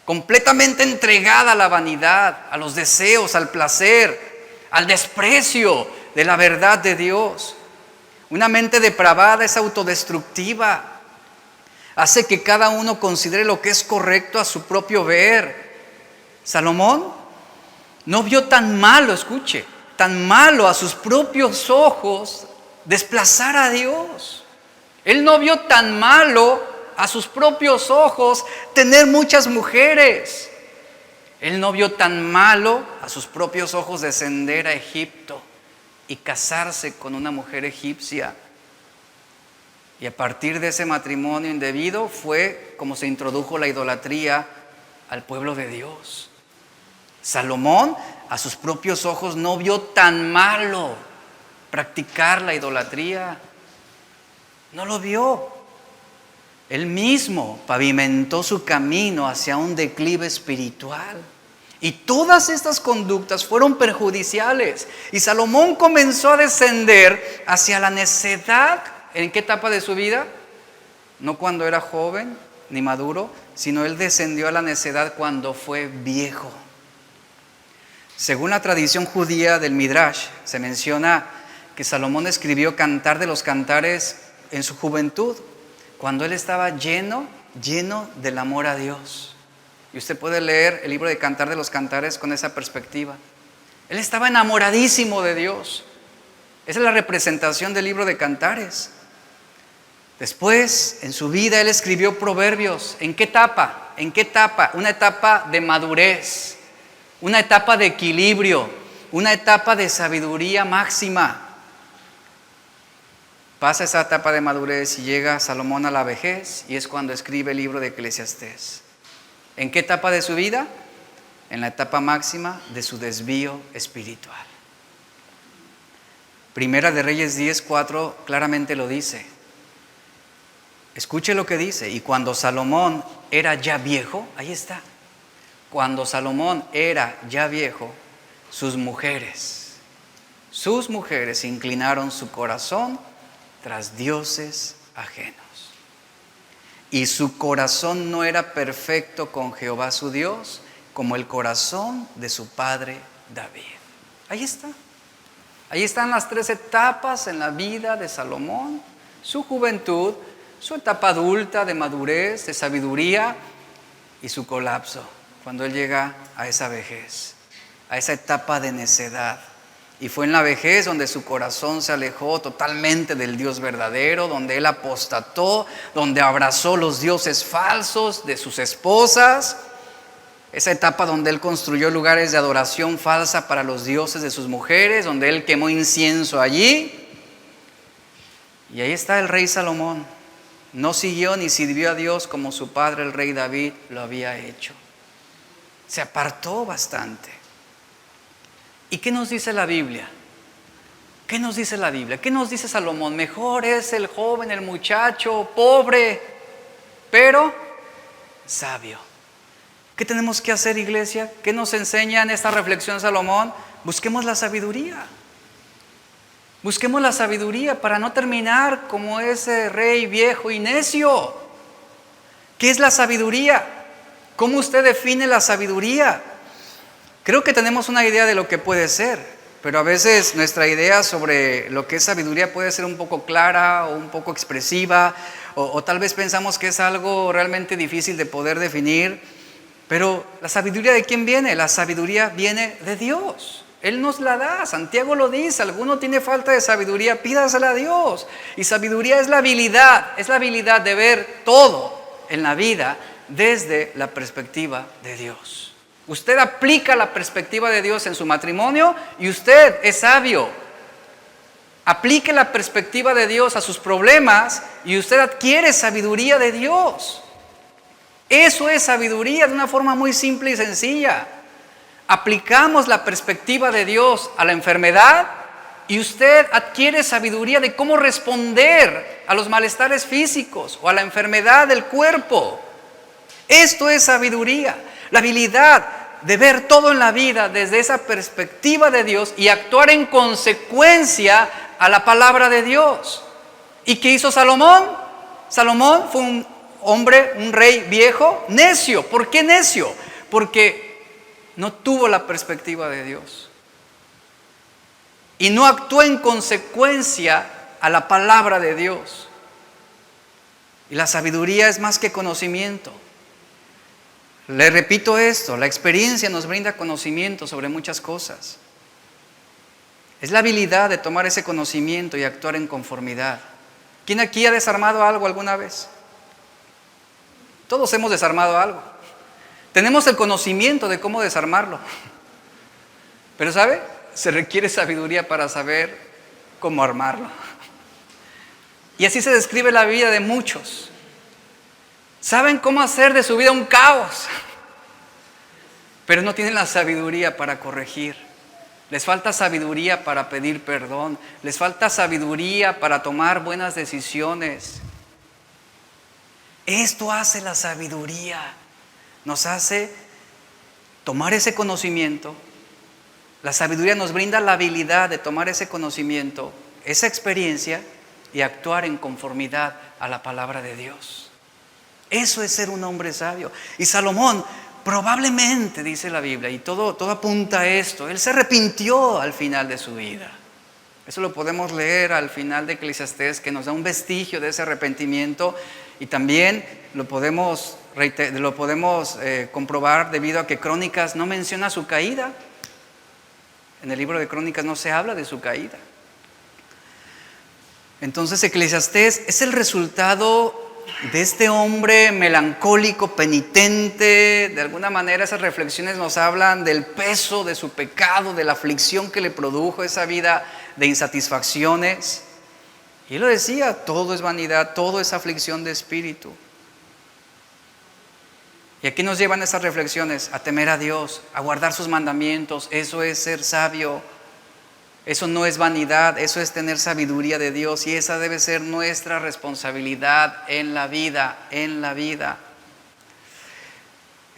completamente entregada a la vanidad, a los deseos, al placer, al desprecio de la verdad de Dios. Una mente depravada es autodestructiva, hace que cada uno considere lo que es correcto a su propio ver. Salomón no vio tan malo, escuche, tan malo a sus propios ojos desplazar a Dios. Él no vio tan malo a sus propios ojos tener muchas mujeres. Él no vio tan malo a sus propios ojos descender a Egipto y casarse con una mujer egipcia. Y a partir de ese matrimonio indebido fue como se introdujo la idolatría al pueblo de Dios. Salomón a sus propios ojos no vio tan malo practicar la idolatría. No lo vio. Él mismo pavimentó su camino hacia un declive espiritual. Y todas estas conductas fueron perjudiciales. Y Salomón comenzó a descender hacia la necedad. ¿En qué etapa de su vida? No cuando era joven ni maduro, sino él descendió a la necedad cuando fue viejo. Según la tradición judía del Midrash, se menciona que Salomón escribió Cantar de los Cantares en su juventud, cuando él estaba lleno del amor a Dios. Y usted puede leer el libro de Cantar de los Cantares con esa perspectiva. Él estaba enamoradísimo de Dios. Esa es la representación del libro de Cantares. Después, en su vida, él escribió Proverbios. ¿En qué etapa? ¿En qué etapa? Una etapa de madurez, una etapa de equilibrio, una etapa de sabiduría máxima. Pasa esa etapa de madurez y llega Salomón a la vejez y es cuando escribe el libro de Eclesiastés. ¿En qué etapa de su vida? En la etapa máxima de su desvío espiritual. Primera de Reyes 10:4 claramente lo dice. Escuche lo que dice. Y cuando Salomón era ya viejo, ahí está. Cuando Salomón era ya viejo, sus mujeres inclinaron su corazón tras dioses ajenos. Y su corazón no era perfecto con Jehová su Dios, como el corazón de su padre David. Ahí está. Ahí están las 3 etapas en la vida de Salomón: su juventud, su etapa adulta de madurez, de sabiduría, y su colapso, cuando él llega a esa vejez. a esa etapa de necedad. Y fue en la vejez donde su corazón se alejó totalmente del Dios verdadero, donde él apostató, donde abrazó los dioses falsos de sus esposas. Esa etapa donde él construyó lugares de adoración falsa para los dioses de sus mujeres, donde él quemó incienso allí. Y ahí está el rey Salomón. No siguió ni sirvió a Dios como su padre el rey David lo había hecho. Se apartó bastante. ¿Y qué nos dice la Biblia? ¿Qué nos dice la Biblia? ¿Qué nos dice Salomón? Mejor es el joven, el muchacho, pobre, pero sabio. ¿Qué tenemos que hacer, iglesia? ¿Qué nos enseña en esta reflexión Salomón? Busquemos la sabiduría. Busquemos la sabiduría para no terminar como ese rey viejo y necio. ¿Qué es la sabiduría? ¿Cómo usted define la sabiduría? Creo que tenemos una idea de lo que puede ser, pero a veces nuestra idea sobre lo que es sabiduría puede ser un poco clara o un poco expresiva, o tal vez pensamos que es algo realmente difícil de poder definir. Pero ¿la sabiduría de quién viene? La sabiduría viene de Dios. Él nos la da. Santiago lo dice: alguno tiene falta de sabiduría, pídasela a Dios. Y sabiduría es la habilidad de ver todo en la vida desde la perspectiva de Dios. Usted aplica la perspectiva de Dios en su matrimonio y usted es sabio. Aplique la perspectiva de Dios a sus problemas y usted adquiere sabiduría de Dios. Eso es sabiduría de una forma muy simple y sencilla. Aplicamos la perspectiva de Dios a la enfermedad y usted adquiere sabiduría de cómo responder a los malestares físicos o a la enfermedad del cuerpo. Esto es sabiduría, la habilidad de ver todo en la vida desde esa perspectiva de Dios y actuar en consecuencia a la palabra de Dios. ¿Y qué hizo Salomón? Salomón fue un hombre, un rey viejo, necio. ¿Por qué necio? Porque no tuvo la perspectiva de Dios y no actuó en consecuencia a la palabra de Dios. Y la sabiduría es más que conocimiento. Le repito esto: la experiencia nos brinda conocimiento sobre muchas cosas. Es la habilidad de tomar ese conocimiento y actuar en conformidad. ¿Quién aquí ha desarmado algo alguna vez? Todos hemos desarmado algo. Tenemos el conocimiento de cómo desarmarlo. Pero ¿sabe? Se requiere sabiduría para saber cómo armarlo. Y así se describe la vida de muchos. Saben cómo hacer de su vida un caos, pero no tienen la sabiduría para corregir. Les falta sabiduría para pedir perdón. Les falta sabiduría para tomar buenas decisiones. Esto hace la sabiduría. Nos hace tomar ese conocimiento. La sabiduría nos brinda la habilidad de tomar ese conocimiento, esa experiencia y actuar en conformidad a la palabra de Dios. Eso es ser un hombre sabio. Y Salomón probablemente, dice la Biblia, y todo apunta a esto, él se arrepintió al final de su vida. Eso lo podemos leer al final de Eclesiastés, que nos da un vestigio de ese arrepentimiento, y también lo podemos comprobar debido a que Crónicas no menciona su caída. En el libro de Crónicas no se habla de su caída. Entonces Eclesiastés es el resultado de este hombre melancólico, penitente. De alguna manera esas reflexiones nos hablan del peso de su pecado, de la aflicción que le produjo esa vida de insatisfacciones. Y él lo decía: todo es vanidad, todo es aflicción de espíritu. ¿Y a qué nos llevan esas reflexiones? A temer a Dios, a guardar sus mandamientos. Eso es ser sabio. Eso no es vanidad, eso es tener sabiduría de Dios, y esa debe ser nuestra responsabilidad en la vida, en la vida.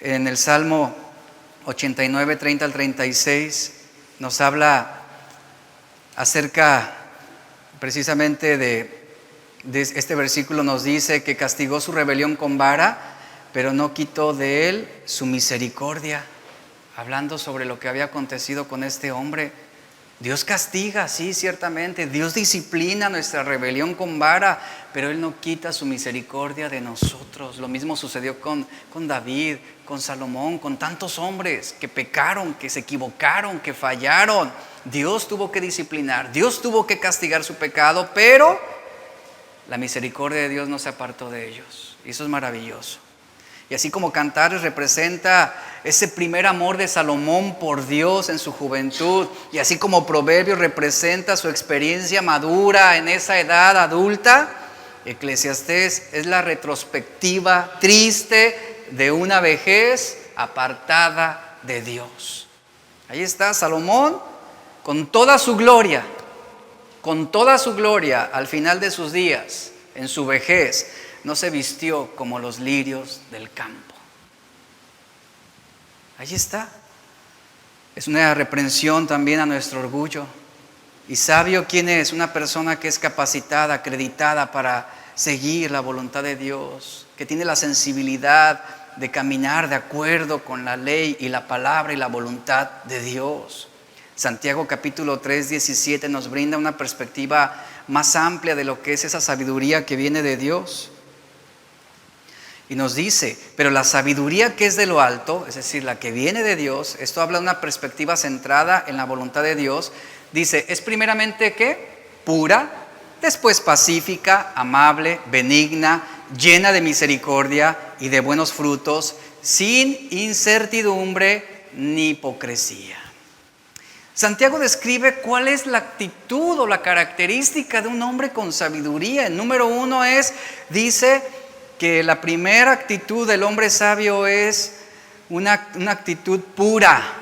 En el Salmo 89, 30 al 36 nos habla acerca precisamente de este versículo. Nos dice que castigó su rebelión con vara, pero no quitó de él su misericordia, hablando sobre lo que había acontecido con este hombre. Dios castiga, sí, ciertamente. Dios disciplina nuestra rebelión con vara, pero Él no quita su misericordia de nosotros. Lo mismo sucedió con David, con Salomón, con tantos hombres que pecaron, que se equivocaron, que fallaron. Dios tuvo que disciplinar, Dios tuvo que castigar su pecado, pero la misericordia de Dios no se apartó de ellos. Y eso es maravilloso. Y así como Cantares representa ese primer amor de Salomón por Dios en su juventud, y así como Proverbios representa su experiencia madura en esa edad adulta, Eclesiastés es la retrospectiva triste de una vejez apartada de Dios. Ahí está Salomón con toda su gloria, al final de sus días, en su vejez, no se vistió como los lirios del campo. Ahí está. Es una reprensión también a nuestro orgullo. Y sabio, ¿quién es? Una persona que es capacitada, acreditada para seguir la voluntad de Dios, que tiene la sensibilidad de caminar de acuerdo con la ley y la palabra y la voluntad de Dios. Santiago capítulo 3, 17 nos brinda una perspectiva más amplia de lo que es esa sabiduría que viene de Dios. Y nos dice, pero la sabiduría que es de lo alto, es decir, la que viene de Dios, esto habla de una perspectiva centrada en la voluntad de Dios, dice, es primeramente ¿qué? Pura, después pacífica, amable, benigna, llena de misericordia y de buenos frutos, sin incertidumbre ni hipocresía. Santiago describe cuál es la actitud o la característica de un hombre con sabiduría. El número 1 dice que la primera actitud del hombre sabio es una actitud pura.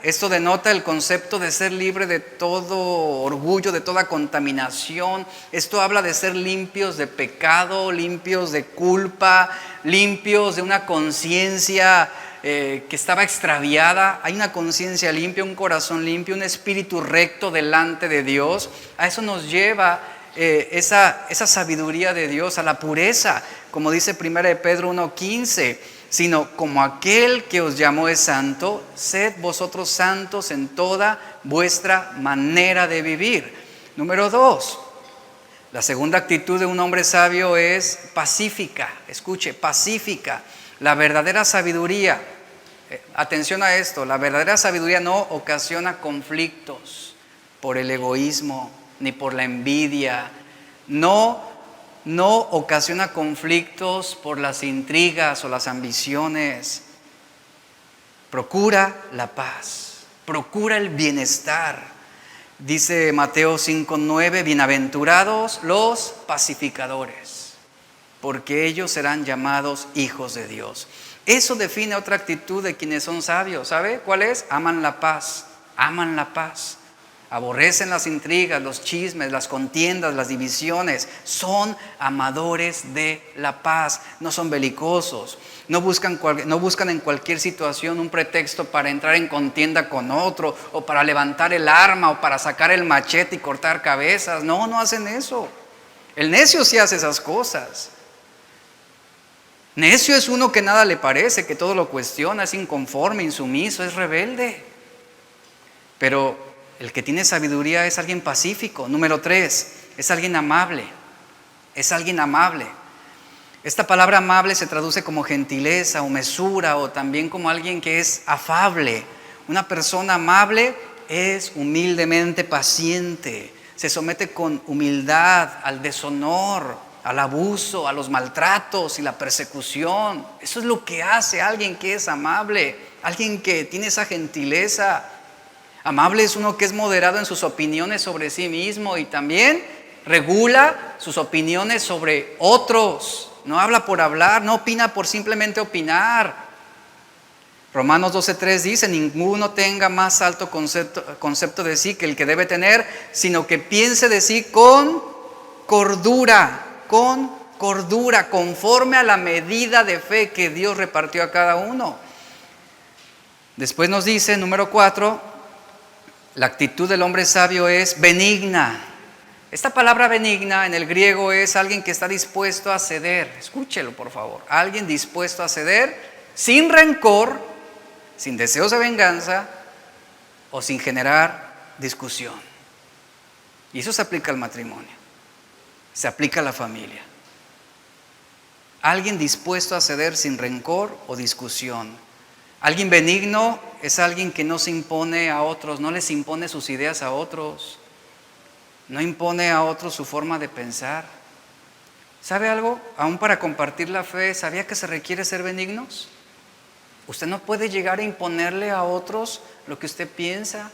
Esto denota el concepto de ser libre de todo orgullo, de toda contaminación. Esto habla de ser limpios de pecado, limpios de culpa, limpios de una conciencia que estaba extraviada. Hay una conciencia limpia, un corazón limpio, un espíritu recto delante de Dios. A eso nos lleva esa sabiduría de Dios, a la pureza, como dice 1 Pedro 1:15, sino como aquel que os llamó es santo, sed vosotros santos en toda vuestra manera de vivir. Número 2, la segunda actitud de un hombre sabio es pacífica. Escuche, pacífica. La verdadera sabiduría, atención a esto, la verdadera sabiduría no ocasiona conflictos por el egoísmo ni por la envidia, no ocasiona conflictos por las intrigas o las ambiciones. Procura la paz, procura el bienestar. Dice Mateo 5:9, bienaventurados los pacificadores, porque ellos serán llamados hijos de Dios. Eso define otra actitud de quienes son sabios. ¿Sabe cuál es? Aman la paz, aborrecen las intrigas, los chismes, las contiendas, las divisiones. Son amadores de la paz, no son belicosos. No buscan en cualquier situación un pretexto para entrar en contienda con otro, o para levantar el arma, o para sacar el machete y cortar cabezas. No hacen eso. El necio sí hace esas cosas. Necio es uno que nada le parece, que todo lo cuestiona, es inconforme, insumiso, es rebelde. Pero el que tiene sabiduría es alguien pacífico. Número 3, es alguien amable. Esta palabra amable se traduce como gentileza o mesura, o también como alguien que es afable. Una persona amable es humildemente paciente, se somete con humildad al deshonor, al abuso, a los maltratos y la persecución. Eso es lo que hace alguien que es amable, alguien que tiene esa gentileza. Amable es uno que es moderado en sus opiniones sobre sí mismo y también regula sus opiniones sobre otros. No habla por hablar, no opina por simplemente opinar. Romanos 12:3 dice, ninguno tenga más alto concepto de sí que el que debe tener, sino que piense de sí con cordura, conforme a la medida de fe que Dios repartió a cada uno. Después nos dice, número 4, la actitud del hombre sabio es benigna. Esta palabra benigna en el griego es alguien que está dispuesto a ceder. Escúchelo, por favor. Alguien dispuesto a ceder sin rencor, sin deseos de venganza o sin generar discusión. Y eso se aplica al matrimonio, se aplica a la familia. Alguien dispuesto a ceder sin rencor o discusión. Alguien benigno es alguien que no se impone a otros, no les impone sus ideas a otros, no impone a otros su forma de pensar. ¿Sabe algo? Aún para compartir la fe, ¿sabía que se requiere ser benignos? Usted no puede llegar a imponerle a otros lo que usted piensa,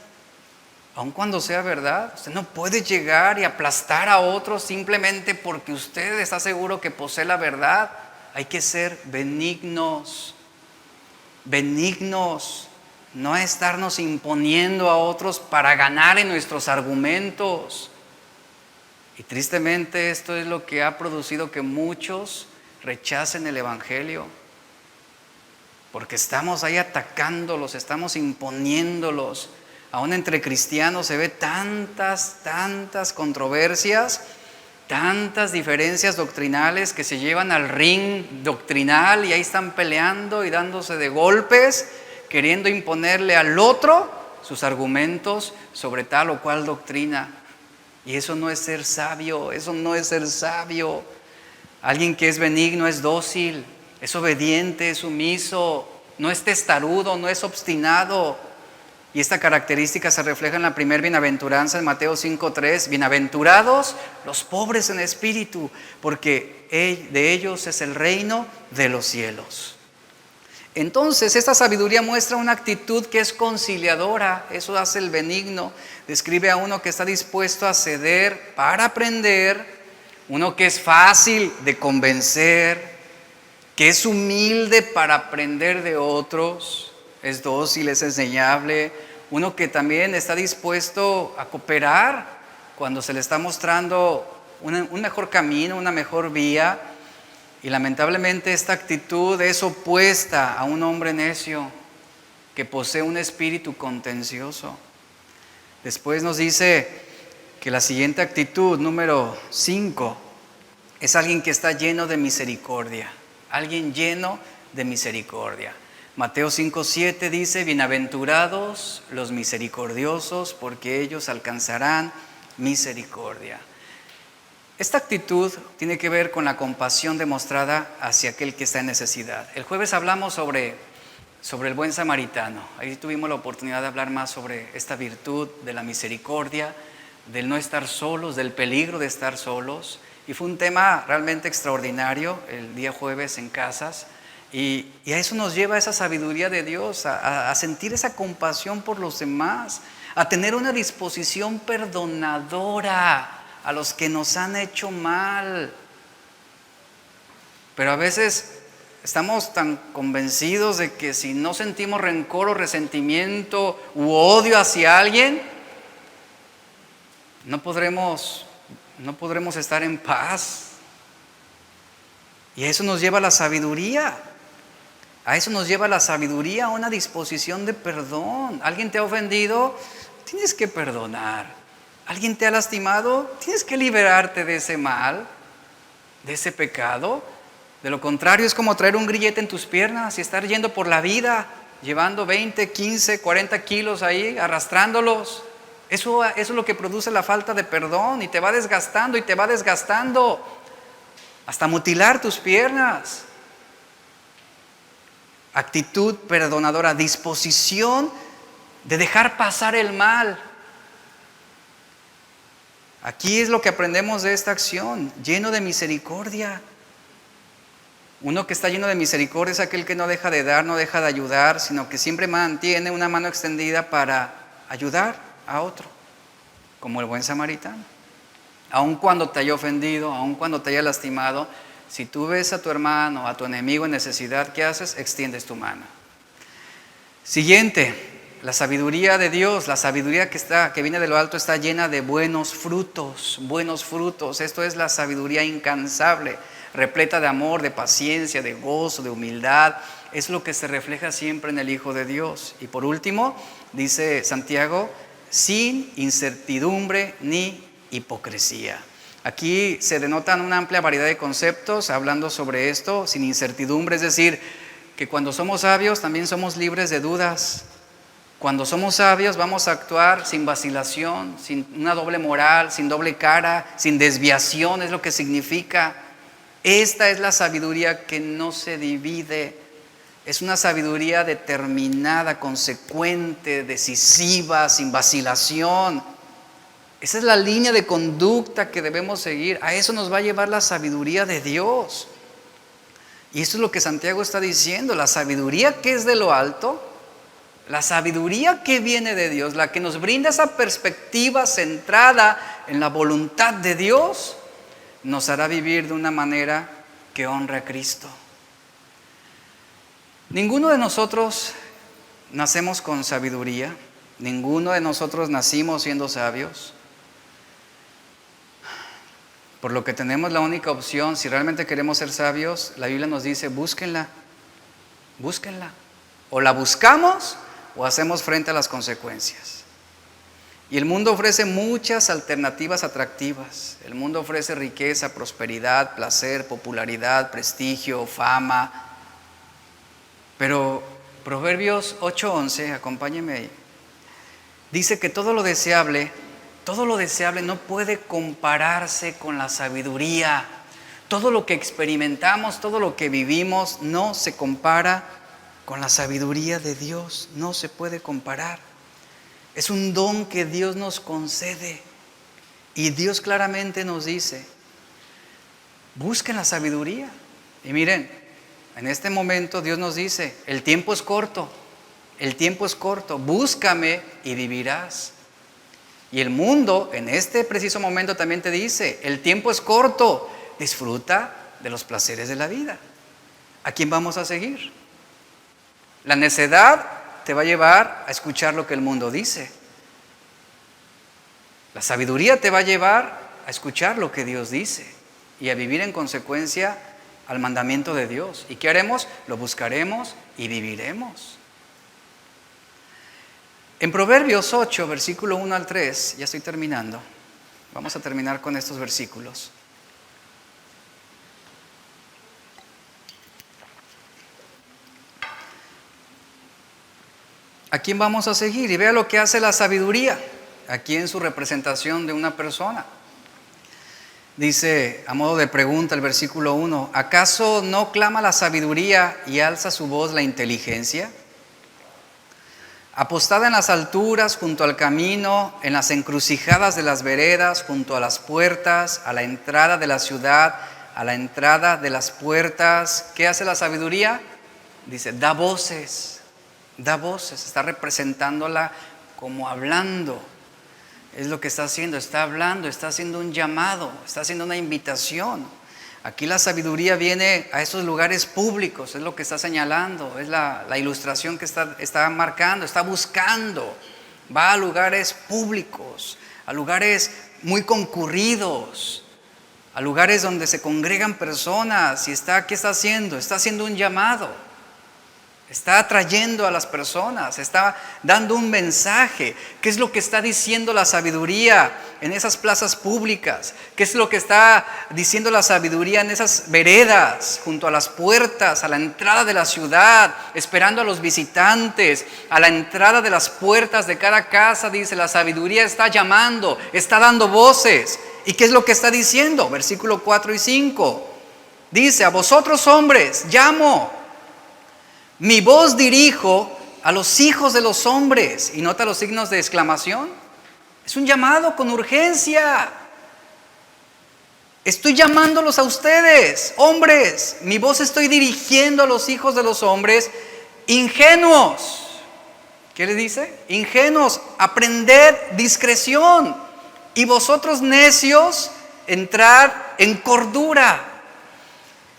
aun cuando sea verdad. Usted no puede llegar y aplastar a otros simplemente porque usted está seguro que posee la verdad. Hay que ser benignos. Benignos, no estarnos imponiendo a otros para ganar en nuestros argumentos. Y tristemente esto es lo que ha producido que muchos rechacen el Evangelio. Porque estamos ahí atacándolos, estamos imponiéndolos. Aún entre cristianos se ve tantas controversias, tantas diferencias doctrinales que se llevan al ring doctrinal y ahí están peleando y dándose de golpes, queriendo imponerle al otro sus argumentos sobre tal o cual doctrina. Y eso no es ser sabio, eso no es ser sabio. Alguien que es benigno es dócil, es obediente, es sumiso, no es testarudo, no es obstinado. Y esta característica se refleja en la primera bienaventuranza en Mateo 5:3. Bienaventurados los pobres en espíritu, porque de ellos es el reino de los cielos. Entonces, esta sabiduría muestra una actitud que es conciliadora. Eso hace el benigno. Describe a uno que está dispuesto a ceder para aprender, uno que es fácil de convencer, que es humilde para aprender de otros, es dócil, es enseñable, uno que también está dispuesto a cooperar cuando se le está mostrando un mejor camino, una mejor vía. Y lamentablemente esta actitud es opuesta a un hombre necio que posee un espíritu contencioso. Después nos dice que la siguiente actitud, número 5, es alguien que está lleno de misericordia. Alguien lleno de misericordia. Mateo 5:7 dice: bienaventurados los misericordiosos, porque ellos alcanzarán misericordia. Esta actitud tiene que ver con la compasión demostrada hacia aquel que está en necesidad. El jueves hablamos sobre el buen samaritano. Ahí tuvimos la oportunidad de hablar más sobre esta virtud de la misericordia, del no estar solos, del peligro de estar solos. Y fue un tema realmente extraordinario el día jueves en casas. Y a eso nos lleva esa sabiduría de Dios, a sentir esa compasión por los demás, a tener una disposición perdonadora a los que nos han hecho mal. Pero a veces estamos tan convencidos de que si no sentimos rencor o resentimiento u odio hacia alguien, no podremos estar en paz. Y a eso nos lleva la sabiduría. A eso nos lleva la sabiduría, a una disposición de perdón. ¿Alguien te ha ofendido? Tienes que perdonar. ¿Alguien te ha lastimado? Tienes que liberarte de ese mal, de ese pecado. De lo contrario es como traer un grillete en tus piernas y estar yendo por la vida, llevando 20, 15, 40 kilos ahí, arrastrándolos. Eso es lo que produce la falta de perdón y te va desgastando y te va desgastando hasta mutilar tus piernas. Actitud perdonadora, disposición de dejar pasar el mal. Aquí es lo que aprendemos de esta acción, lleno de misericordia. Uno que está lleno de misericordia es aquel que no deja de dar, no deja de ayudar, sino que siempre mantiene una mano extendida para ayudar a otro, como el buen samaritano. Aun cuando te haya ofendido, aun cuando te haya lastimado, si tú ves a tu hermano, a tu enemigo en necesidad, ¿qué haces? Extiendes tu mano. Siguiente, la sabiduría de Dios, la sabiduría que viene de lo alto está llena de buenos frutos, buenos frutos. Esto es la sabiduría incansable, repleta de amor, de paciencia, de gozo, de humildad. Es lo que se refleja siempre en el Hijo de Dios. Y por último, dice Santiago, sin incertidumbre ni hipocresía. Aquí se denotan una amplia variedad de conceptos hablando sobre esto, sin incertidumbre, es decir, que cuando somos sabios también somos libres de dudas. Cuando somos sabios vamos a actuar sin vacilación, sin una doble moral, sin doble cara, sin desviación, es lo que significa. Esta es la sabiduría que no se divide. Es una sabiduría determinada, consecuente, decisiva, sin vacilación. Esa es la línea de conducta que debemos seguir. A eso nos va a llevar la sabiduría de Dios. Y eso es lo que Santiago está diciendo. La sabiduría que es de lo alto, la sabiduría que viene de Dios, la que nos brinda esa perspectiva centrada en la voluntad de Dios, nos hará vivir de una manera que honre a Cristo. Ninguno de nosotros nacemos con sabiduría, ninguno de nosotros nacimos siendo sabios. Por lo que tenemos la única opción, si realmente queremos ser sabios, la Biblia nos dice, búsquenla. O la buscamos o hacemos frente a las consecuencias. Y el mundo ofrece muchas alternativas atractivas. El mundo ofrece riqueza, prosperidad, placer, popularidad, prestigio, fama. Pero Proverbios 8:11, acompáñenme ahí, dice que todo lo deseable no puede compararse con la sabiduría. Todo lo que experimentamos, todo lo que vivimos no se compara con la sabiduría de Dios, no se puede comparar. Es un don que Dios nos concede y Dios claramente nos dice, busquen la sabiduría. Y miren, en este momento Dios nos dice, el tiempo es corto, búscame y vivirás. Y el mundo en este preciso momento también te dice, el tiempo es corto, disfruta de los placeres de la vida. ¿A quién vamos a seguir? La necedad te va a llevar a escuchar lo que el mundo dice. La sabiduría te va a llevar a escuchar lo que Dios dice y a vivir en consecuencia al mandamiento de Dios. ¿Y qué haremos? Lo buscaremos y viviremos. En Proverbios 8, versículo 1 al 3, ya estoy terminando. Vamos a terminar con estos versículos. ¿A quién vamos a seguir? Y vea lo que hace la sabiduría, aquí en su representación de una persona. Dice, a modo de pregunta, el versículo 1, ¿acaso no clama la sabiduría y alza su voz la inteligencia? Apostada en las alturas, junto al camino, en las encrucijadas de las veredas, junto a las puertas, a la entrada de la ciudad, a la entrada de las puertas. ¿Qué hace la sabiduría? Dice, da voces, está representándola como hablando. Es lo que está haciendo, está hablando, está haciendo un llamado, está haciendo una invitación. Aquí la sabiduría viene a esos lugares públicos, es lo que está señalando, es la ilustración que está marcando, está buscando. Va a lugares públicos, a lugares muy concurridos, a lugares donde se congregan personas. Y ¿qué está haciendo? Está haciendo un llamado. Está atrayendo a las personas, está dando un mensaje. ¿Qué es lo que está diciendo la sabiduría en esas plazas públicas? ¿Qué es lo que está diciendo la sabiduría en esas veredas, junto a las puertas, a la entrada de la ciudad, esperando a los visitantes, a la entrada de las puertas de cada casa? Dice, la sabiduría está llamando, está dando voces. ¿Y qué es lo que está diciendo? Versículo 4 y 5. Dice, a vosotros hombres llamo, mi voz dirijo a los hijos de los hombres. Y nota los signos de exclamación. Es un llamado con urgencia. Estoy llamándolos a ustedes, hombres. Mi voz estoy dirigiendo a los hijos de los hombres ingenuos. ¿Qué le dice? Ingenuos, aprended discreción. Y vosotros necios, entrad en cordura.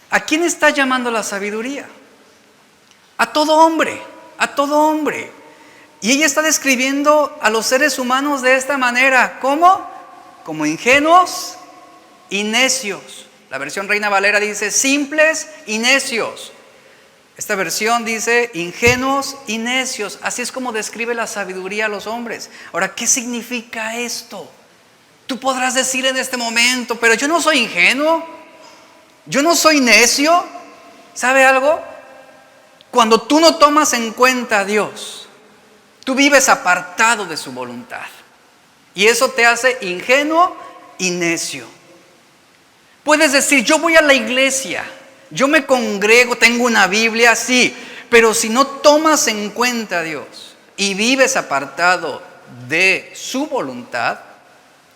¿A quién está llamando la sabiduría? A todo hombre, a todo hombre. Y ella está describiendo a los seres humanos de esta manera. ¿Cómo? Como ingenuos y necios. La versión Reina Valera dice simples y necios. Esta versión dice ingenuos y necios. Así es como describe la sabiduría a los hombres. Ahora, ¿qué significa esto? Tú podrás decir en este momento, pero yo no soy ingenuo, yo no soy necio. ¿Sabe algo? Cuando tú no tomas en cuenta a Dios, Tú vives apartado de su voluntad. Y eso te hace ingenuo y necio. Puedes decir, yo voy a la iglesia, yo me congrego, tengo una Biblia, sí, pero si no tomas en cuenta a Dios y vives apartado de su voluntad,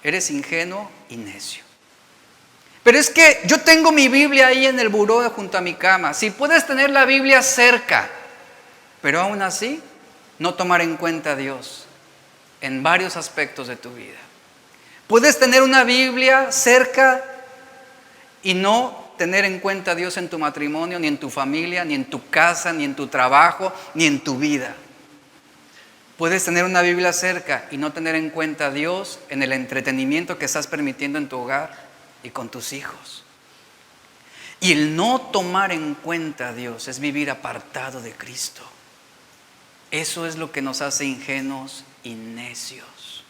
eres ingenuo y necio. Pero es que yo tengo mi Biblia ahí en el buró junto a mi cama. Si puedes tener la Biblia cerca, pero aún así no tomar en cuenta a Dios en varios aspectos de tu vida. Puedes tener una Biblia cerca y no tener en cuenta a Dios en tu matrimonio, ni en tu familia, ni en tu casa, ni en tu trabajo, ni en tu vida. Puedes tener una Biblia cerca y no tener en cuenta a Dios en el entretenimiento que estás permitiendo en tu hogar y con tus hijos. Y el no tomar en cuenta a Dios es vivir apartado de Cristo. Eso es lo que nos hace ingenuos y necios.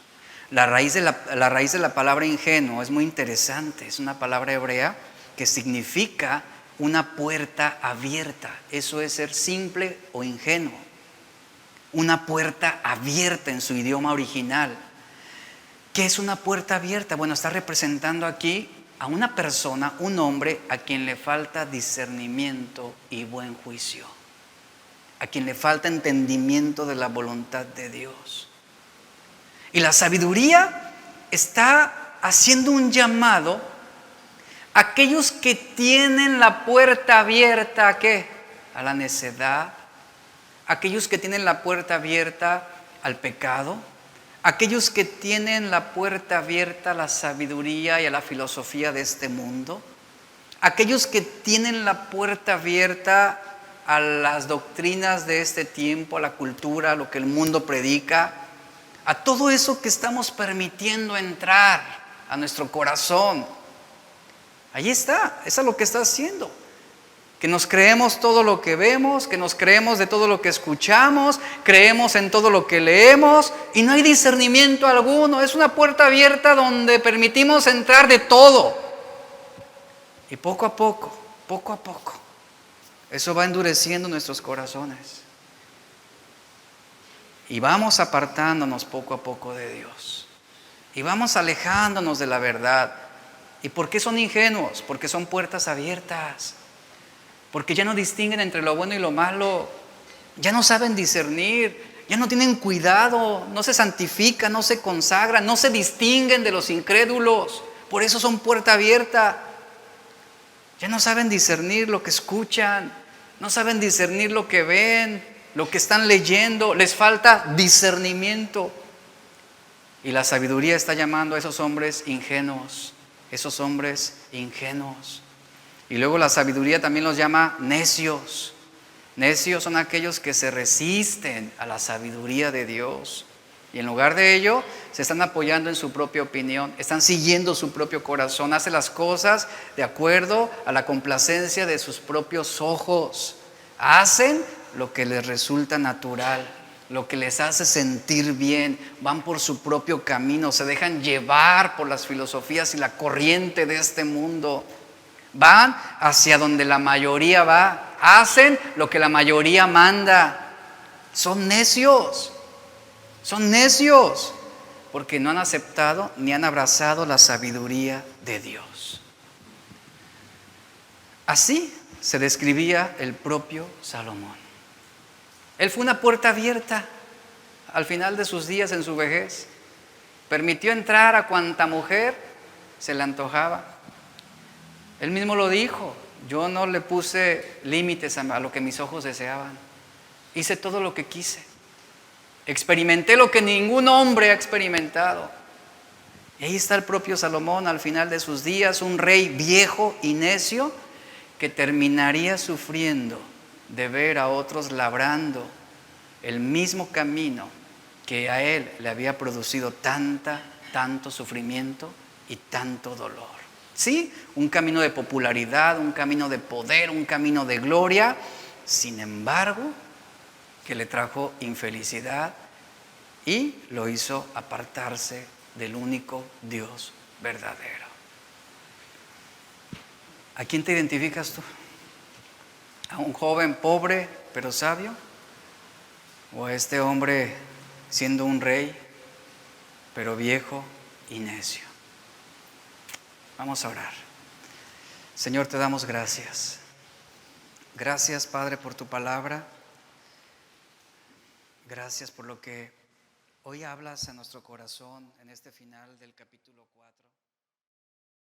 La raíz de la palabra ingenuo es muy interesante. Es una palabra hebrea que significa una puerta abierta. Eso es ser simple o ingenuo. Una puerta abierta en su idioma original. ¿Qué es una puerta abierta? Bueno, está representando aquí a una persona, un hombre a quien le falta discernimiento y buen juicio. A quien le falta entendimiento de la voluntad de Dios. Y la sabiduría está haciendo un llamado a aquellos que tienen la puerta abierta ¿a qué? A la necedad. Aquellos que tienen la puerta abierta al pecado. Aquellos que tienen la puerta abierta a la sabiduría y a la filosofía de este mundo. Aquellos que tienen la puerta abierta a las doctrinas de este tiempo, a la cultura, a lo que el mundo predica, a todo eso que estamos permitiendo entrar a nuestro corazón. Ahí está, eso es lo que está haciendo. Que nos creemos todo lo que vemos, que nos creemos de todo lo que escuchamos, creemos en todo lo que leemos y no hay discernimiento alguno. Es una puerta abierta donde permitimos entrar de todo. Y poco a poco, eso va endureciendo nuestros corazones. Y vamos apartándonos poco a poco de Dios. Y vamos alejándonos de la verdad. ¿Y por qué son ingenuos? Porque son puertas abiertas. Porque ya no distinguen entre lo bueno y lo malo. Ya no saben discernir. Ya no tienen cuidado. No se santifican, no se consagran, no se distinguen de los incrédulos. Por eso son puerta abierta. Ya no saben discernir lo que escuchan. No saben discernir lo que ven, lo que están leyendo. Les falta discernimiento. Y la sabiduría está llamando a esos hombres ingenuos. Esos hombres ingenuos. Y luego la sabiduría también los llama necios. Necios son aquellos que se resisten a la sabiduría de Dios. Y en lugar de ello, se están apoyando en su propia opinión. Están siguiendo su propio corazón. Hacen las cosas de acuerdo a la complacencia de sus propios ojos. Hacen lo que les resulta natural, lo que les hace sentir bien. Van por su propio camino. Se dejan llevar por las filosofías y la corriente de este mundo. Van hacia donde la mayoría va. Hacen lo que la mayoría manda. Son necios. Son necios. Porque no han aceptado ni han abrazado la sabiduría de Dios. Así se describía el propio Salomón. Él fue una puerta abierta al final de sus días en su vejez. Permitió entrar a cuanta mujer se le antojaba. Él mismo lo dijo, yo no le puse límites a lo que mis ojos deseaban. Hice todo lo que quise. Experimenté lo que ningún hombre ha experimentado. Y ahí está el propio Salomón al final de sus días, un rey viejo y necio que terminaría sufriendo de ver a otros labrando el mismo camino que a él le había producido tanto sufrimiento y tanto dolor. Sí, un camino de popularidad, un camino de poder, un camino de gloria, sin embargo, que le trajo infelicidad y lo hizo apartarse del único Dios verdadero. ¿A quién te identificas tú? ¿A un joven pobre pero sabio? ¿O a este hombre siendo un rey, pero viejo y necio. Vamos a orar. Señor, te damos gracias. Gracias, Padre, por tu palabra. Gracias por lo que hoy hablas a nuestro corazón en este final del capítulo 4.